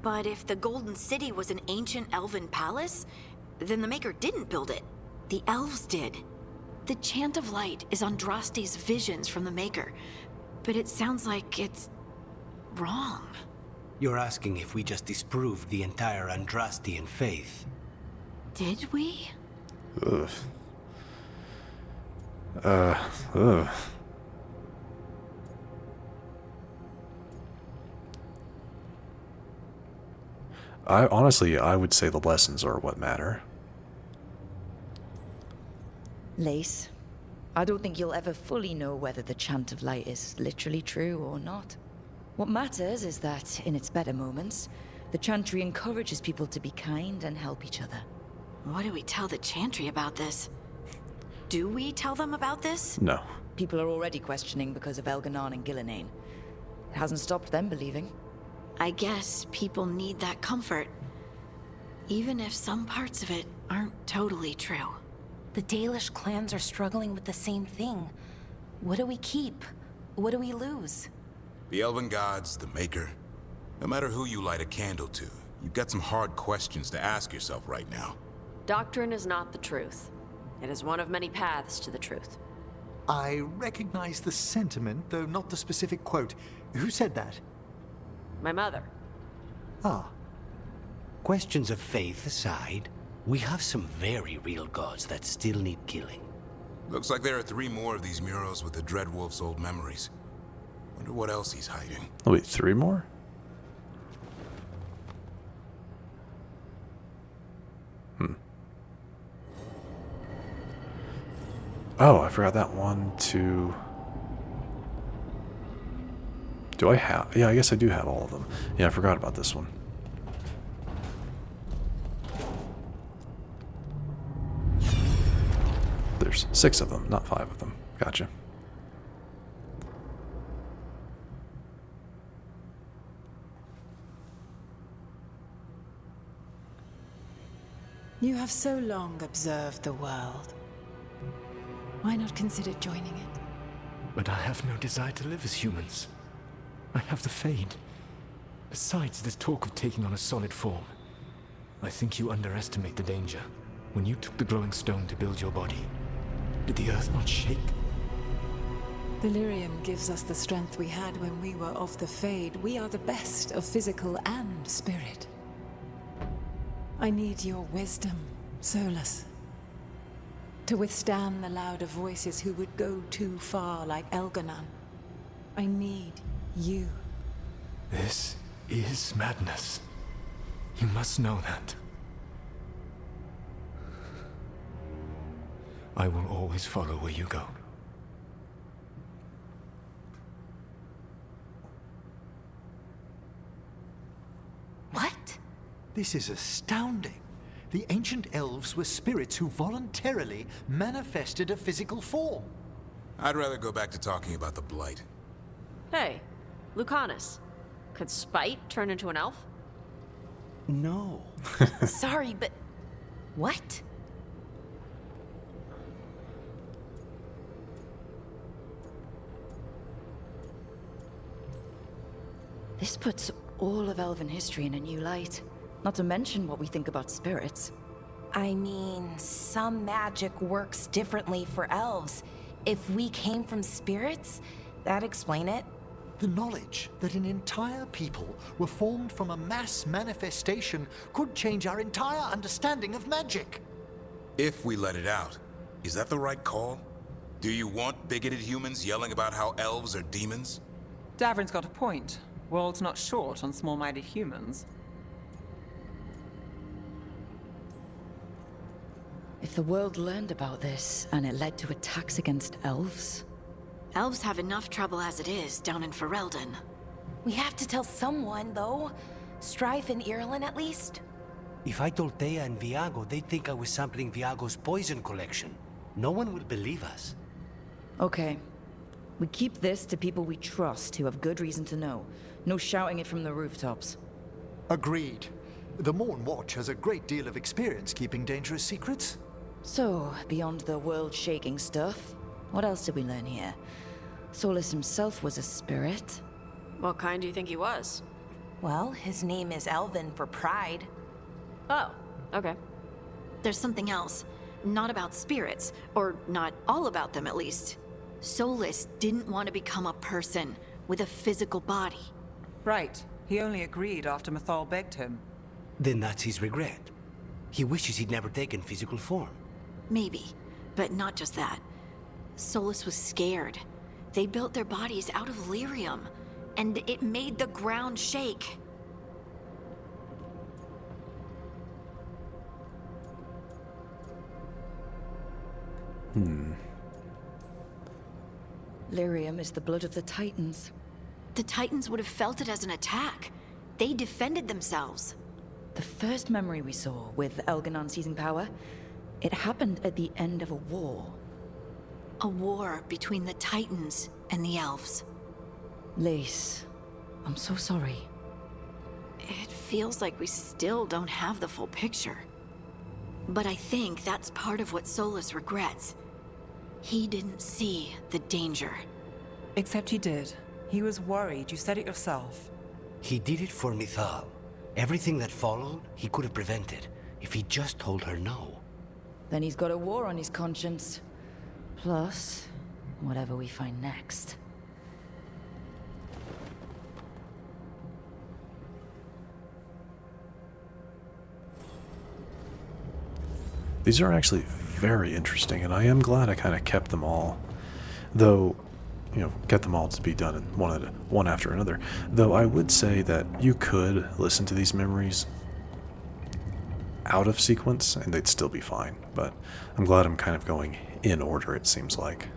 [SPEAKER 3] But if the Golden City was an ancient elven palace, then the Maker didn't build it. The elves did. The Chant of Light is Andraste's visions from the Maker, but it sounds like it's wrong.
[SPEAKER 13] You're asking if we just disproved the entire Andrastian faith.
[SPEAKER 3] Did we?
[SPEAKER 1] Ugh. Ugh. I would say the lessons are what matter.
[SPEAKER 2] Lace, I don't think you'll ever fully know whether the Chant of Light is literally true or not. What matters is that, in its better moments, the Chantry encourages people to be kind and help each other.
[SPEAKER 3] What do we tell the Chantry about this? Do we tell them about this?
[SPEAKER 1] No.
[SPEAKER 2] People are already questioning because of Elganon and Gillenane. It hasn't stopped them believing.
[SPEAKER 3] I guess people need that comfort, even if some parts of it aren't totally true.
[SPEAKER 12] The Dalish clans are struggling with the same thing. What do we keep? What do we lose?
[SPEAKER 7] The elven gods, the Maker. No matter who you light a candle to, you've got some hard questions to ask yourself right now.
[SPEAKER 14] Doctrine is not the truth. It is one of many paths to the truth.
[SPEAKER 4] I recognize the sentiment, though not the specific quote. Who said that?
[SPEAKER 14] My mother.
[SPEAKER 13] Ah. Questions of faith aside, we have some very real gods that still need killing.
[SPEAKER 7] Looks like there are 3 more of these murals with the Dreadwolf's old memories. Wonder what else he's hiding.
[SPEAKER 1] Oh, wait, 3 more? Oh, I forgot that one, 2... Do I have... Yeah, I guess I do have all of them. Yeah, I forgot about this one. There's 6 of them, not 5 of them. Gotcha.
[SPEAKER 10] You have so long observed the world. Why not consider joining it?
[SPEAKER 5] But I have no desire to live as humans. I have the Fade. Besides, there's talk of taking on a solid form. I think you underestimate the danger. When you took the glowing stone to build your body, did the earth not shake?
[SPEAKER 10] Delirium gives us the strength we had when we were of the Fade. We are the best of physical and spirit. I need your wisdom, Solus. To withstand the louder voices who would go too far like Elganon. I need you.
[SPEAKER 5] This is madness. You must know that. I will always follow where you go.
[SPEAKER 12] What?
[SPEAKER 4] This is astounding. The ancient elves were spirits who voluntarily manifested a physical form.
[SPEAKER 7] I'd rather go back to talking about the Blight.
[SPEAKER 14] Hey, Lucanus. Could spite turn into an elf?
[SPEAKER 13] No.
[SPEAKER 12] Sorry, but... what?
[SPEAKER 2] This puts all of elven history in a new light. Not to mention what we think about spirits.
[SPEAKER 12] I mean, some magic works differently for elves. If we came from spirits, that'd explain it.
[SPEAKER 4] The knowledge that an entire people were formed from a mass manifestation could change our entire understanding of magic.
[SPEAKER 7] If we let it out, is that the right call? Do you want bigoted humans yelling about how elves are demons?
[SPEAKER 11] Davrin's got a point. World's not short on small-minded humans.
[SPEAKER 2] If the world learned about this, and it led to attacks against elves...
[SPEAKER 3] Elves have enough trouble as it is down in Ferelden.
[SPEAKER 12] We have to tell someone, though. Strife and Irulan, at least.
[SPEAKER 13] If I told Thea and Viago, they'd think I was sampling Viago's poison collection. No one would believe us.
[SPEAKER 2] Okay. We keep this to people we trust who have good reason to know. No shouting it from the rooftops.
[SPEAKER 4] Agreed. The Morn Watch has a great deal of experience keeping dangerous secrets.
[SPEAKER 2] So, beyond the world-shaking stuff, what else did we learn here? Solus himself was a spirit.
[SPEAKER 14] What kind do you think he was?
[SPEAKER 12] Well, his name is Elven for pride.
[SPEAKER 14] Oh, okay.
[SPEAKER 3] There's something else. Not about spirits, or not all about them at least. Solus didn't want to become a person with a physical body.
[SPEAKER 11] Right. He only agreed after Mythal begged him.
[SPEAKER 13] Then that's his regret. He wishes he'd never taken physical form.
[SPEAKER 3] Maybe, but not just that. Solus was scared. They built their bodies out of lyrium, and it made the ground shake.
[SPEAKER 2] Lyrium is the blood of the Titans.
[SPEAKER 3] The Titans would have felt it as an attack. They defended themselves.
[SPEAKER 2] The first memory we saw, with Elganon seizing power, it happened at the end of a war.
[SPEAKER 3] A war between the Titans and the elves.
[SPEAKER 2] Lace, I'm so sorry.
[SPEAKER 3] It feels like we still don't have the full picture. But I think that's part of what Solus regrets. He didn't see the danger.
[SPEAKER 11] Except he did. He was worried. You said it yourself.
[SPEAKER 13] He did it for Mythal. Everything that followed, he could have prevented, if he just told her no.
[SPEAKER 2] Then he's got a war on his conscience. Plus, whatever we find next.
[SPEAKER 1] These are actually very interesting, and I am glad I kind of kept them all. Though, you know, get them all to be done in one after another. Though I would say that you could listen to these memories out of sequence, and they'd still be fine. But I'm glad I'm kind of going in order, it seems like.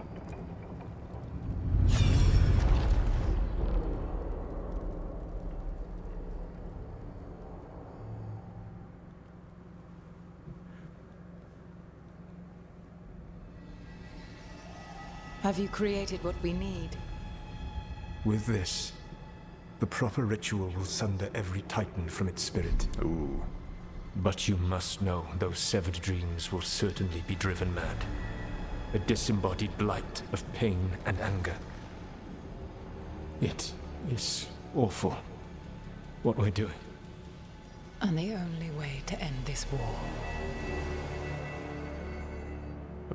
[SPEAKER 10] Have you created what we need?
[SPEAKER 5] With this, the proper ritual will sunder every Titan from its spirit.
[SPEAKER 1] Ooh.
[SPEAKER 5] But you must know those severed dreams will certainly be driven mad. A disembodied blight of pain and anger. It is awful what we're doing.
[SPEAKER 10] And the only way to end this war.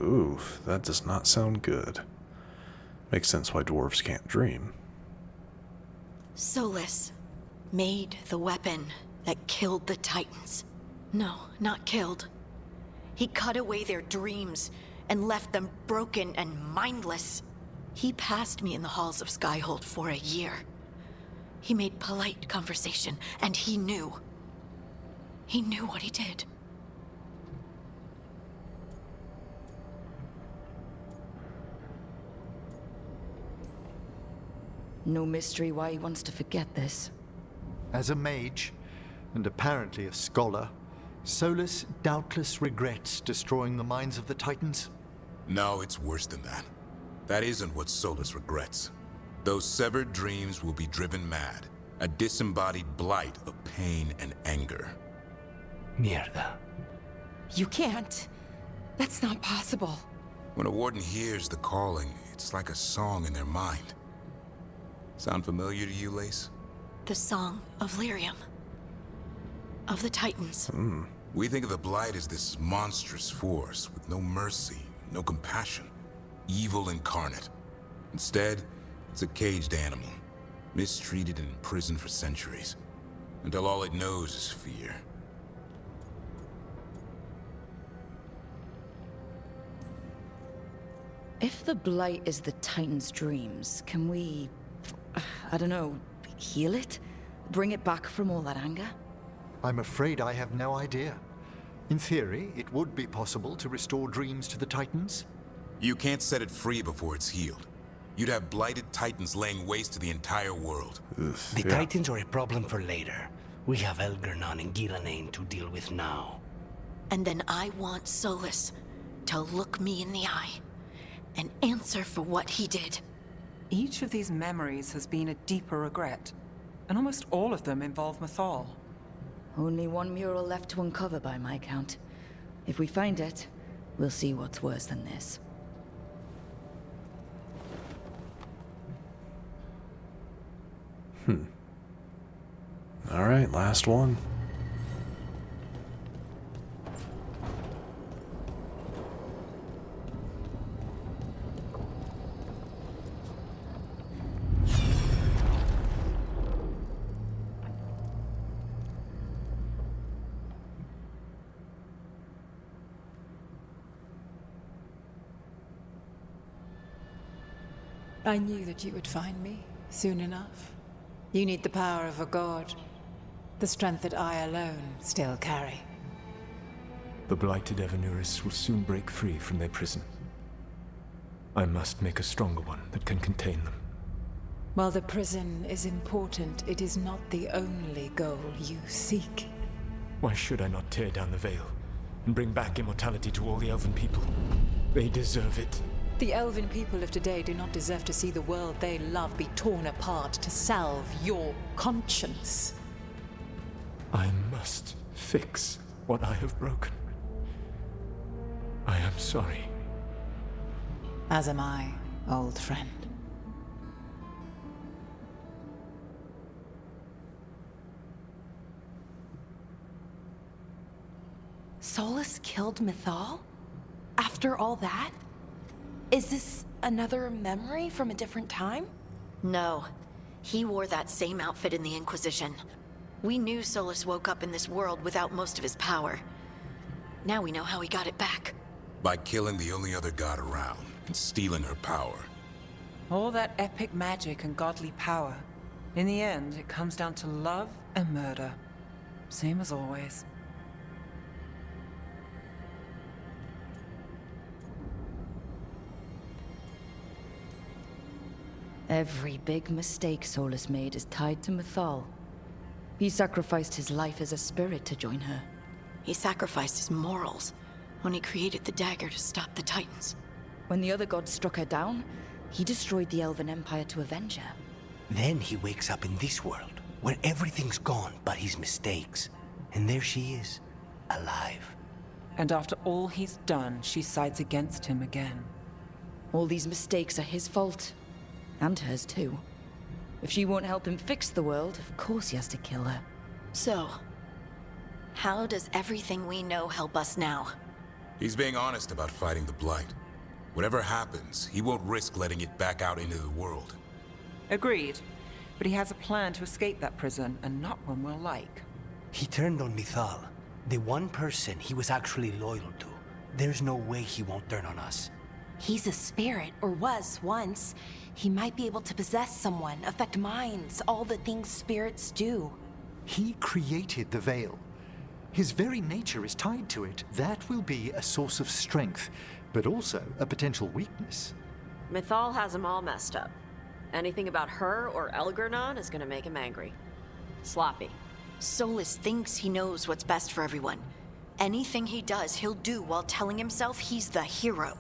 [SPEAKER 1] Oof, that does not sound good. Makes sense why dwarves can't dream.
[SPEAKER 3] Solus made the weapon that killed the Titans. No, not killed. He cut away their dreams and left them broken and mindless. He passed me in the halls of Skyhold for a year. He made polite conversation, and he knew. He knew what he did.
[SPEAKER 2] No mystery why he wants to forget this.
[SPEAKER 4] As a mage, and apparently a scholar, Solus doubtless regrets destroying the minds of the Titans.
[SPEAKER 7] No, it's worse than that. That isn't what Solus regrets. Those severed dreams will be driven mad. A disembodied blight of pain and anger.
[SPEAKER 13] Mierda.
[SPEAKER 12] You can't. That's not possible.
[SPEAKER 7] When a warden hears the calling, it's like a song in their mind. Sound familiar to you, Lace?
[SPEAKER 3] The song of Lyrium. Of the Titans.
[SPEAKER 7] We think of the Blight as this monstrous force with no mercy, no compassion. Evil incarnate. Instead, it's a caged animal. mistreated and imprisoned for centuries, until all it knows is fear.
[SPEAKER 2] If the Blight is the Titan's dreams, can we, I don't know, heal it? Bring it back from all that anger?
[SPEAKER 4] I'm afraid I have no idea. In theory, it would be possible to restore dreams to the Titans.
[SPEAKER 7] You can't set it free before it's healed. You'd have blighted Titans laying waste to the entire world.
[SPEAKER 13] The Titans are a problem for later. We have Elgernon and Gillanane to deal with now.
[SPEAKER 3] And then I want Solus to look me in the eye and answer for what he did.
[SPEAKER 11] Each of these memories has been a deeper regret, and almost all of them involve Mythal.
[SPEAKER 2] Only one mural left to uncover by my count. If we find it, we'll see what's worse than this.
[SPEAKER 1] Alright, last one.
[SPEAKER 10] I knew that you would find me soon enough. You need the power of a god. The strength that I alone still carry.
[SPEAKER 5] The blighted Evanuris will soon break free from their prison. I must make a stronger one that can contain them.
[SPEAKER 10] While the prison is important, it is not the only goal you seek.
[SPEAKER 5] Why should I not tear down the veil and bring back immortality to all the elven people? They deserve it.
[SPEAKER 10] The elven people of today do not deserve to see the world they love be torn apart to salve your conscience.
[SPEAKER 5] I must fix what I have broken. I am sorry.
[SPEAKER 10] As am I, old friend.
[SPEAKER 12] Solus killed Mythal? After all that? Is this another memory from a different time?
[SPEAKER 3] No. He wore that same outfit in the Inquisition. We knew Solus woke up in this world without most of his power. Now we know how he got it back.
[SPEAKER 7] By killing the only other god around and stealing her power.
[SPEAKER 11] All that epic magic and godly power. In the end, it comes down to love and murder. Same as always.
[SPEAKER 2] Every big mistake Solus made is tied to Mythal. He sacrificed his life as a spirit to join her.
[SPEAKER 3] He sacrificed his morals when he created the dagger to stop the Titans.
[SPEAKER 2] When the other gods struck her down, he destroyed the Elven Empire to avenge her.
[SPEAKER 13] Then he wakes up in this world, where everything's gone but his mistakes. And there she is, alive.
[SPEAKER 11] And after all he's done, she sides against him again.
[SPEAKER 2] All these mistakes are his fault. And hers too. If she won't help him fix the world, of course he has to kill her.
[SPEAKER 3] So, how does everything we know help us now?
[SPEAKER 7] He's being honest about fighting the Blight. Whatever happens, he won't risk letting it back out into the world.
[SPEAKER 11] Agreed. But he has a plan to escape that prison, and not one we'll like.
[SPEAKER 13] He turned on Mythal, the one person he was actually loyal to. There's no way he won't turn on us.
[SPEAKER 12] He's a spirit, or was once. He might be able to possess someone, affect minds, all the things spirits do.
[SPEAKER 4] He created the Veil. His very nature is tied to it. That will be a source of strength, but also a potential weakness.
[SPEAKER 14] Mythal has him all messed up. Anything about her or Elgernon is gonna make him angry. Sloppy.
[SPEAKER 3] Solus thinks he knows what's best for everyone. Anything he does, he'll do while telling himself he's the hero.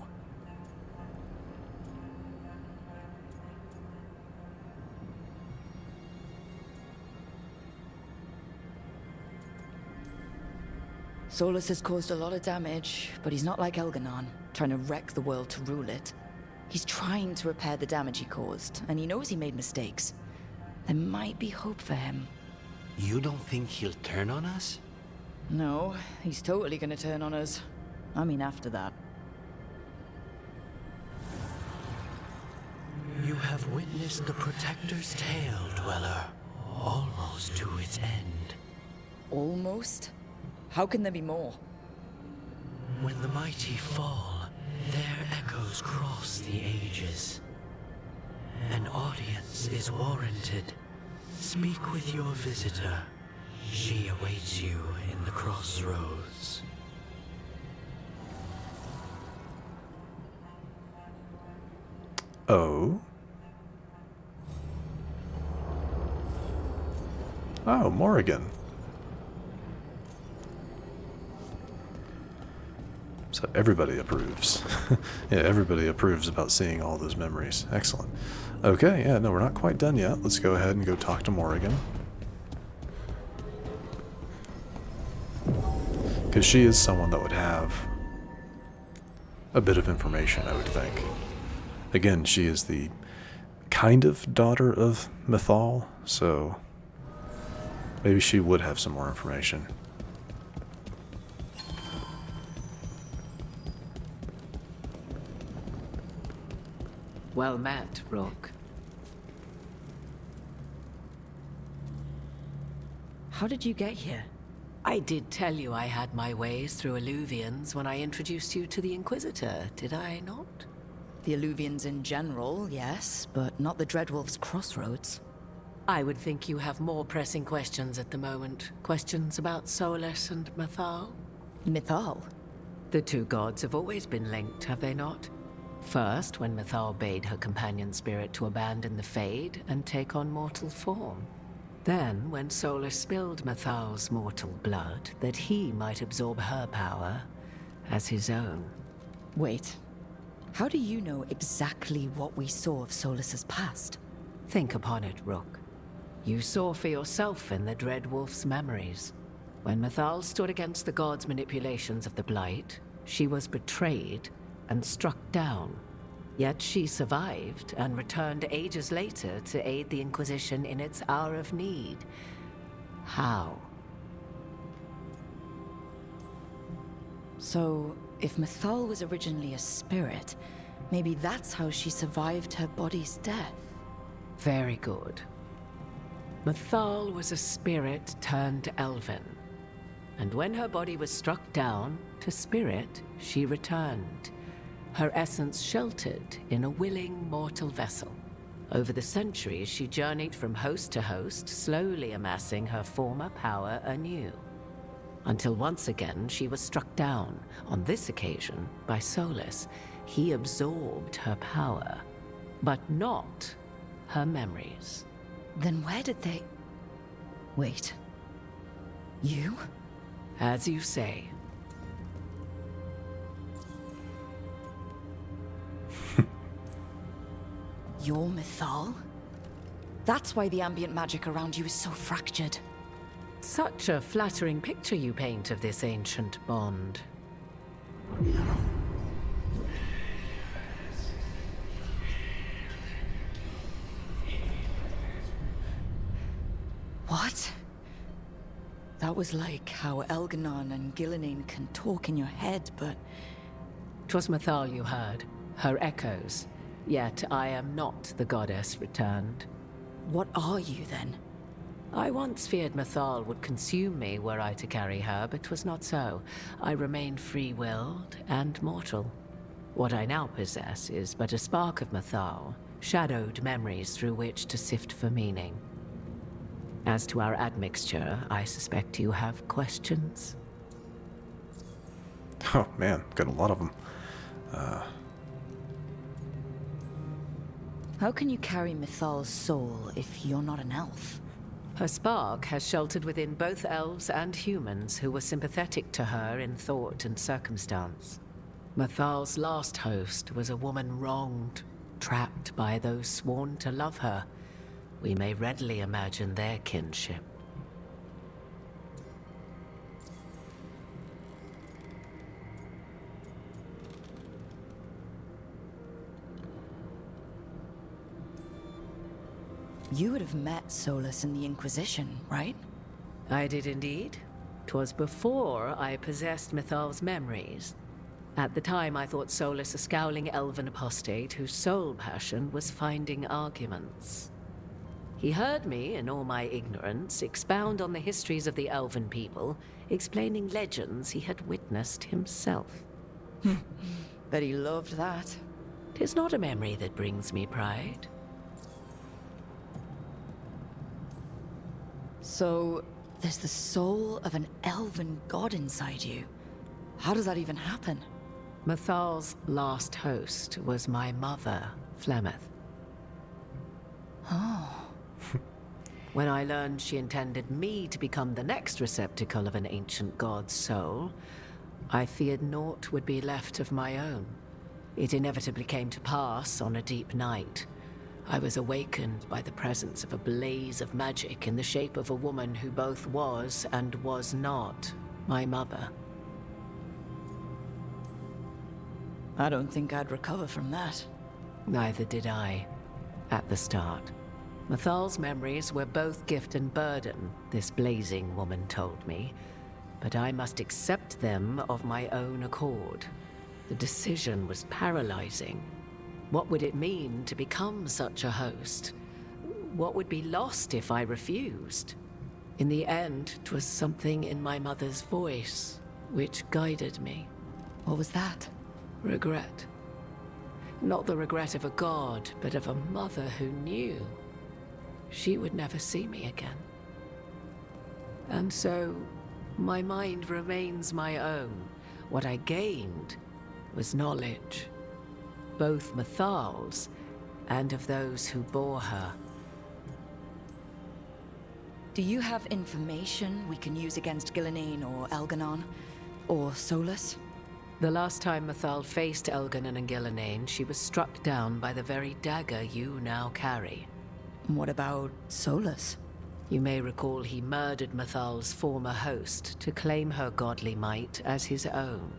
[SPEAKER 2] Solus has caused a lot of damage, but he's not like Elgernon, trying to wreck the world to rule it. He's trying to repair the damage he caused, and he knows he made mistakes. There might be hope for him.
[SPEAKER 13] You don't think he'll turn on us?
[SPEAKER 2] No, he's totally gonna turn on us. I mean, after that.
[SPEAKER 13] You have witnessed the Protector's tale, Dweller, almost to its end.
[SPEAKER 2] Almost? How can there be more?
[SPEAKER 13] When the mighty fall, their echoes cross the ages. An audience is warranted. Speak with your visitor. She awaits you in the crossroads.
[SPEAKER 1] Oh? Oh, Morrigan. So everybody approves. Yeah, everybody approves about seeing all those memories. Excellent. Okay, yeah, no, we're not quite done yet. Let's go ahead and go talk to Morrigan. Because she is someone that would have a bit of information, I would think. Again, she is the kind of daughter of Mythal, so maybe she would have some more information.
[SPEAKER 15] Well met, Rook.
[SPEAKER 2] How did you get here?
[SPEAKER 15] I did tell you I had my ways through Illuvians when I introduced you to the Inquisitor, did I not?
[SPEAKER 2] The Illuvians in general, yes, but not the Dreadwolf's crossroads.
[SPEAKER 15] I would think you have more pressing questions at the moment. Questions about Solus and Mythal?
[SPEAKER 2] Mythal?
[SPEAKER 15] The two gods have always been linked, have they not? First, when Mythal bade her companion spirit to abandon the Fade and take on mortal form. Then, when Solus spilled Mythal's mortal blood, that he might absorb her power as his own.
[SPEAKER 2] Wait. How do you know exactly what we saw of Solus's past?
[SPEAKER 15] Think upon it, Rook. You saw for yourself in the Dreadwolf's memories. When Mythal stood against the gods' manipulations of the Blight, she was betrayed and struck down. Yet she survived and returned ages later to aid the Inquisition in its hour of need. How?
[SPEAKER 2] So, if Mythal was originally a spirit, maybe that's how she survived her body's death.
[SPEAKER 15] Very good. Mythal was a spirit turned elven. And when her body was struck down, to spirit, she returned. Her essence sheltered in a willing mortal vessel. Over the centuries, she journeyed from host to host, slowly amassing her former power anew. Until once again, she was struck down, on this occasion, by Solus. He absorbed her power, but not her memories.
[SPEAKER 2] Then where did they... Wait. You?
[SPEAKER 15] As you say.
[SPEAKER 2] You're Mythal? That's why the ambient magic around you is so fractured.
[SPEAKER 15] Such a flattering picture you paint of this ancient bond.
[SPEAKER 2] What? That was like how Elganon and Gillenane can talk in your head, but...
[SPEAKER 15] 'Twas Mythal you heard, her echoes. Yet I am not the goddess returned.
[SPEAKER 2] What are you, then?
[SPEAKER 15] I once feared Mythal would consume me were I to carry her, but 'twas not so. I remain free-willed and mortal. What I now possess is but a spark of Mythal, shadowed memories through which to sift for meaning. As to our admixture, I suspect you have questions.
[SPEAKER 1] Oh man, got a lot of them.
[SPEAKER 2] How can you carry Mythal's soul if you're not an elf?
[SPEAKER 15] Her spark has sheltered within both elves and humans who were sympathetic to her in thought and circumstance. Mythal's last host was a woman wronged, trapped by those sworn to love her. We may readily imagine their kinship.
[SPEAKER 2] You would have met Solus in the Inquisition, right?
[SPEAKER 15] I did indeed. 'Twas before I possessed Mythal's memories. At the time, I thought Solus a scowling elven apostate whose sole passion was finding arguments. He heard me, in all my ignorance, expound on the histories of the elven people, explaining legends he had witnessed himself.
[SPEAKER 2] Bet he loved that.
[SPEAKER 15] 'Tis not a memory that brings me pride.
[SPEAKER 2] So, there's the soul of an elven god inside you. How does that even happen?
[SPEAKER 15] Mathal's last host was my mother, Flemeth.
[SPEAKER 2] Oh.
[SPEAKER 15] When I learned she intended me to become the next receptacle of an ancient god's soul, I feared naught would be left of my own. It inevitably came to pass on a deep night. I was awakened by the presence of a blaze of magic in the shape of a woman who both was and was not my mother.
[SPEAKER 2] I don't think I'd recover from that.
[SPEAKER 15] Neither did I, at the start. Mathal's memories were both gift and burden, this blazing woman told me, but I must accept them of my own accord. The decision was paralyzing. What would it mean to become such a host? What would be lost if I refused? In the end, 'twas something in my mother's voice which guided me.
[SPEAKER 2] What was that?
[SPEAKER 15] Regret. Not the regret of a god, but of a mother who knew she would never see me again. And so, my mind remains my own. What I gained was knowledge, both Mathal's and of those who bore her.
[SPEAKER 2] Do you have information we can use against Gillenane or Elganon? Or Solus?
[SPEAKER 15] The last time Mathal faced Elganon and Gillenane, she was struck down by the very dagger you now carry.
[SPEAKER 2] What about Solus?
[SPEAKER 15] You may recall he murdered Mathal's former host to claim her godly might as his own.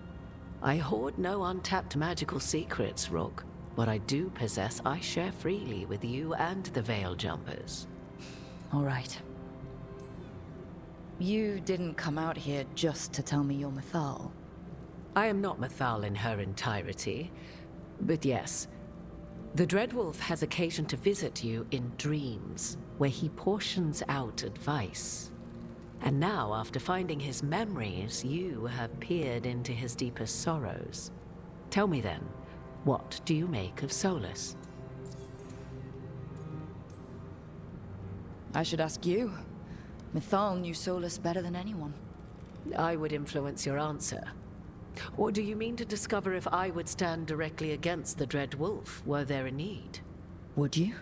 [SPEAKER 15] I hoard no untapped magical secrets, Rook. What I do possess, I share freely with you and the Veil Jumpers.
[SPEAKER 2] All right. You didn't come out here just to tell me you're Mathal.
[SPEAKER 15] I am not Mathal in her entirety, but yes. The Dreadwolf has occasion to visit you in dreams, where he portions out advice. And now, after finding his memories, you have peered into his deepest sorrows. Tell me then, what do you make of Solus?
[SPEAKER 2] I should ask you. Mathal knew Solus better than anyone.
[SPEAKER 15] I would influence your answer. Or do you mean to discover if I would stand directly against the Dread Wolf, were there a need?
[SPEAKER 2] Would you?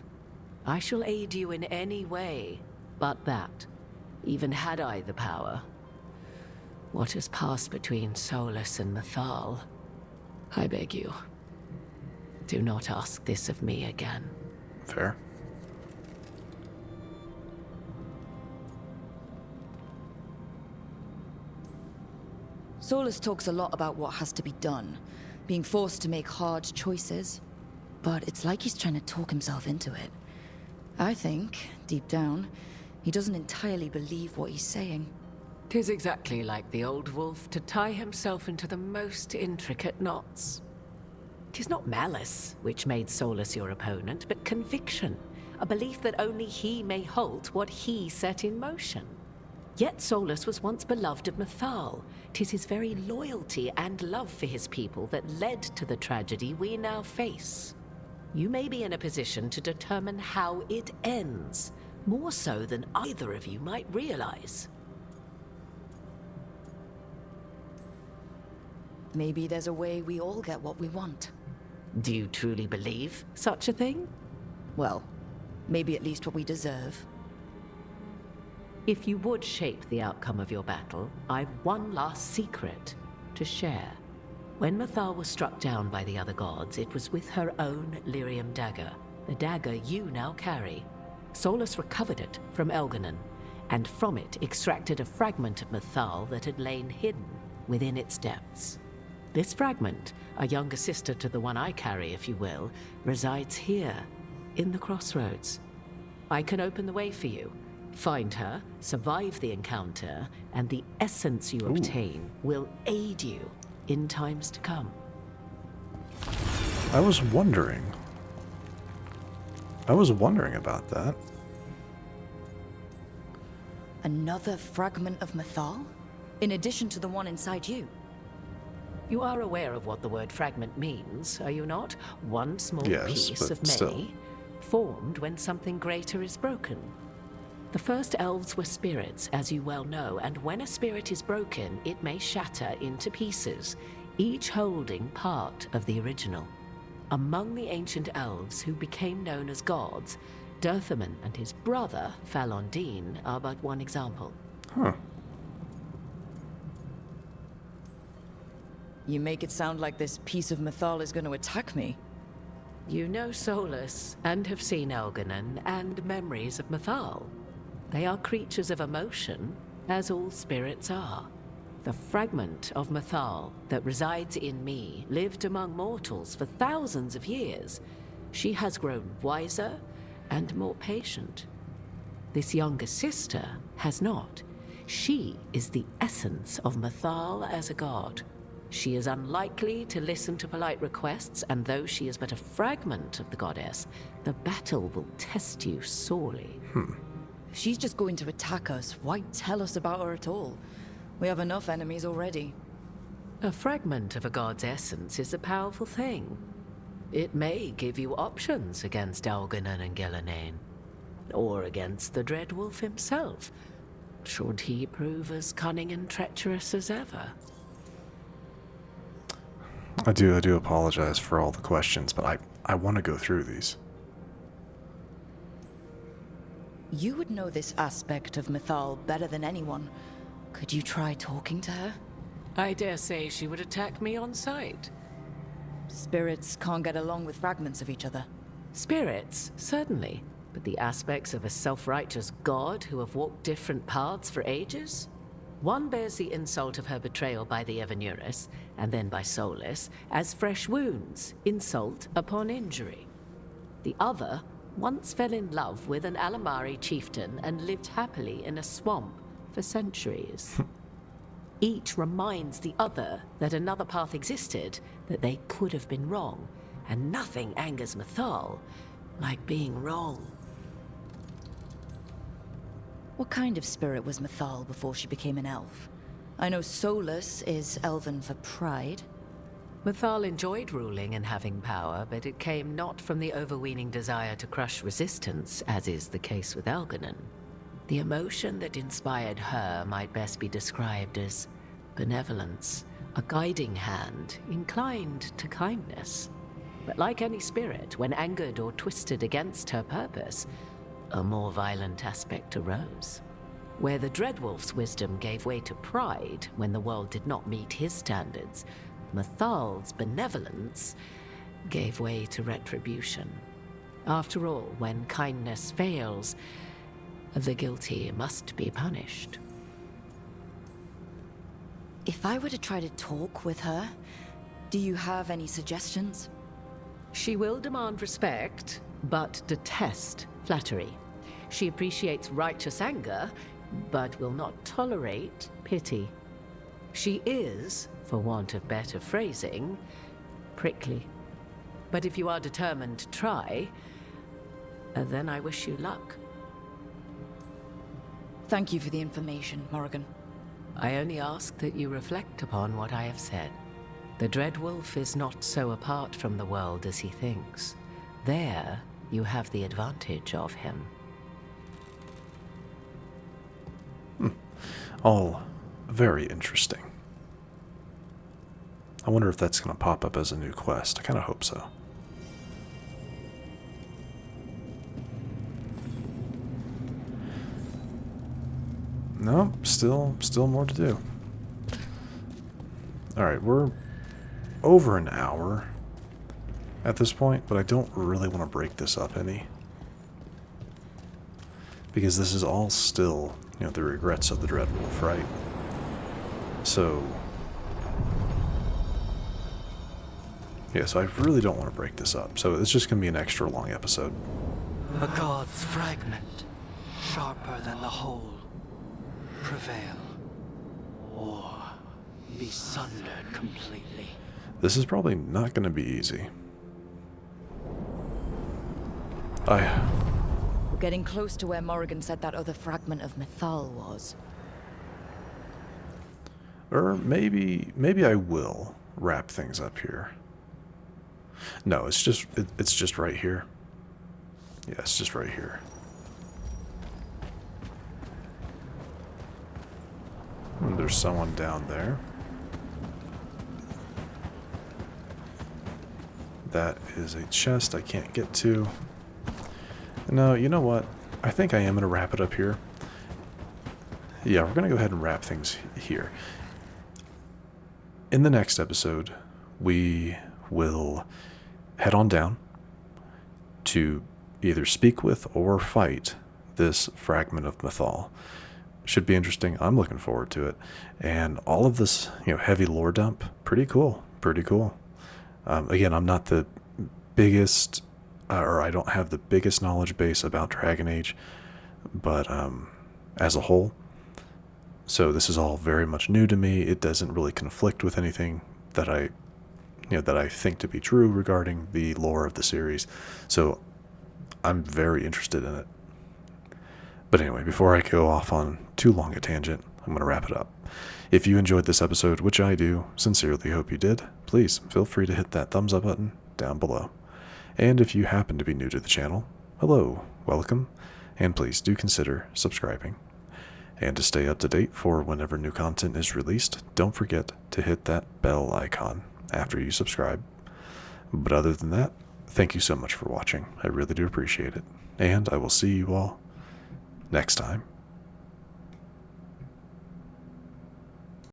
[SPEAKER 15] I shall aid you in any way, but that, even had I the power. What has passed between Solus and Mathal, I beg you, do not ask this of me again.
[SPEAKER 1] Fair.
[SPEAKER 2] Solus talks a lot about what has to be done, being forced to make hard choices. But it's like he's trying to talk himself into it. I think, deep down, he doesn't entirely believe what he's saying.
[SPEAKER 15] 'Tis exactly like the old wolf to tie himself into the most intricate knots. 'Tis not malice which made Solus your opponent, but conviction, a belief that only he may halt what he set in motion. Yet Solus was once beloved of Mathal. 'Tis his very loyalty and love for his people that led to the tragedy we now face. You may be in a position to determine how it ends, more so than either of you might realize.
[SPEAKER 2] Maybe there's a way we all get what we want.
[SPEAKER 15] Do you truly believe such a thing?
[SPEAKER 2] Well, maybe at least what we deserve.
[SPEAKER 15] If you would shape the outcome of your battle, I've one last secret to share. When Mathal was struck down by the other gods, it was with her own lyrium dagger, the dagger you now carry. Solus recovered it from Elganon, and from it extracted a fragment of Mathal that had lain hidden within its depths. This fragment, a younger sister to the one I carry, if you will, resides here, in the crossroads. I can open the way for you. Find her, survive the encounter, and the essence you obtain will aid you in times to come.
[SPEAKER 1] I was wondering. I was wondering about that.
[SPEAKER 2] Another fragment of Mythal? In addition to the one inside you?
[SPEAKER 15] You are aware of what the word fragment means, are you not? One small
[SPEAKER 1] Yes,
[SPEAKER 15] piece
[SPEAKER 1] but
[SPEAKER 15] of many,
[SPEAKER 1] still.
[SPEAKER 15] formed when something greater is broken. The first elves were spirits, as you well know, and when a spirit is broken, it may shatter into pieces, each holding part of the original. Among the ancient elves who became known as gods, Dirthaman and his brother, Falondine, are but one example.
[SPEAKER 1] Huh.
[SPEAKER 2] You make it sound like this piece of Mythal is going to attack me.
[SPEAKER 15] You know Solus, and have seen Elganon, and memories of Mythal. They are creatures of emotion, as all spirits are. The fragment of Mythal that resides in me lived among mortals for thousands of years. She has grown wiser and more patient. This younger sister has not. She is the essence of Mythal as a god. She is unlikely to listen to polite requests, and though she is but a fragment of the goddess, the battle will test you sorely.
[SPEAKER 2] If she's just going to attack us, why tell us about her at all? We have enough enemies already.
[SPEAKER 15] A fragment of a god's essence is a powerful thing. It may give you options against Elganon and Gillenane, or against the Dreadwolf himself, should he prove as cunning and treacherous as ever.
[SPEAKER 1] I do apologize for all the questions, but I want to go through these.
[SPEAKER 2] You would know this aspect of Mythal better than anyone. Could you try talking to her?
[SPEAKER 15] I dare say she would attack me on sight.
[SPEAKER 2] Spirits can't get along with fragments of each other.
[SPEAKER 15] Spirits, certainly. But the aspects of a self-righteous god who have walked different paths for ages? One bears the insult of her betrayal by the Evanuris, and then by Solus, as fresh wounds, insult upon injury. The other once fell in love with an Alamari chieftain and lived happily in a swamp for centuries. Each reminds the other that another path existed, that they could have been wrong, and nothing angers Mythal like being wrong.
[SPEAKER 2] What kind of spirit was Mythal before she became an elf? I know Solus is elven for pride.
[SPEAKER 15] Mythal enjoyed ruling and having power, but it came not from the overweening desire to crush resistance, as is the case with Elganon. The emotion that inspired her might best be described as benevolence, a guiding hand inclined to kindness. But like any spirit, when angered or twisted against her purpose, a more violent aspect arose. Where the Dreadwolf's wisdom gave way to pride when the world did not meet his standards, Mythal's benevolence gave way to retribution. After all, when kindness fails, the guilty must be punished.
[SPEAKER 2] If I were to try to talk with her, do you have any suggestions?
[SPEAKER 15] She will demand respect, but detest flattery. She appreciates righteous anger, but will not tolerate pity. She is, for want of better phrasing, prickly. But if you are determined to try, then I wish you luck.
[SPEAKER 2] Thank you for the information, Morrigan.
[SPEAKER 15] I only ask that you reflect upon what I have said. The Dreadwolf is not so apart from the world as he thinks. There, you have the advantage of him.
[SPEAKER 1] All very interesting. I wonder if that's going to pop up as a new quest. I kind of hope so. No, still more to do. Alright, we're over an hour at this point, but I don't really want to break this up any. Because this is all still, the regrets of the Dreadwolf, right? So... yeah, so I really don't want to break this up. So it's just going to be an extra long episode.
[SPEAKER 13] A god's fragment, sharper than the whole. Prevail, or be sundered completely.
[SPEAKER 1] This is probably not going to be easy.
[SPEAKER 2] We're getting close to where Morrigan said that other fragment of Mythal was.
[SPEAKER 1] Or maybe I will wrap things up here. No, it's just right here. Yeah, it's just right here. And there's someone down there. That is a chest I can't get to. No, you know what? I think I am going to wrap it up here. Yeah, we're going to go ahead and wrap things here. In the next episode, we will head on down to either speak with or fight this fragment of Mythal. Should be interesting. I'm looking forward to it. And all of this, heavy lore dump, pretty cool. Pretty cool. Again, I'm not the biggest, or I don't have the biggest knowledge base about Dragon Age, but as a whole. So this is all very much new to me. It doesn't really conflict with anything that I think to be true regarding the lore of the series. So I'm very interested in it. But anyway, before I go off on too long a tangent, I'm going to wrap it up. If you enjoyed this episode, which I do sincerely hope you did, please feel free to hit that thumbs up button down below. And if you happen to be new to the channel, hello, welcome, and please do consider subscribing. And to stay up to date for whenever new content is released, don't forget to hit that bell icon after you subscribe. But other than that, thank you so much for watching. I really do appreciate it. And I will see you all next time.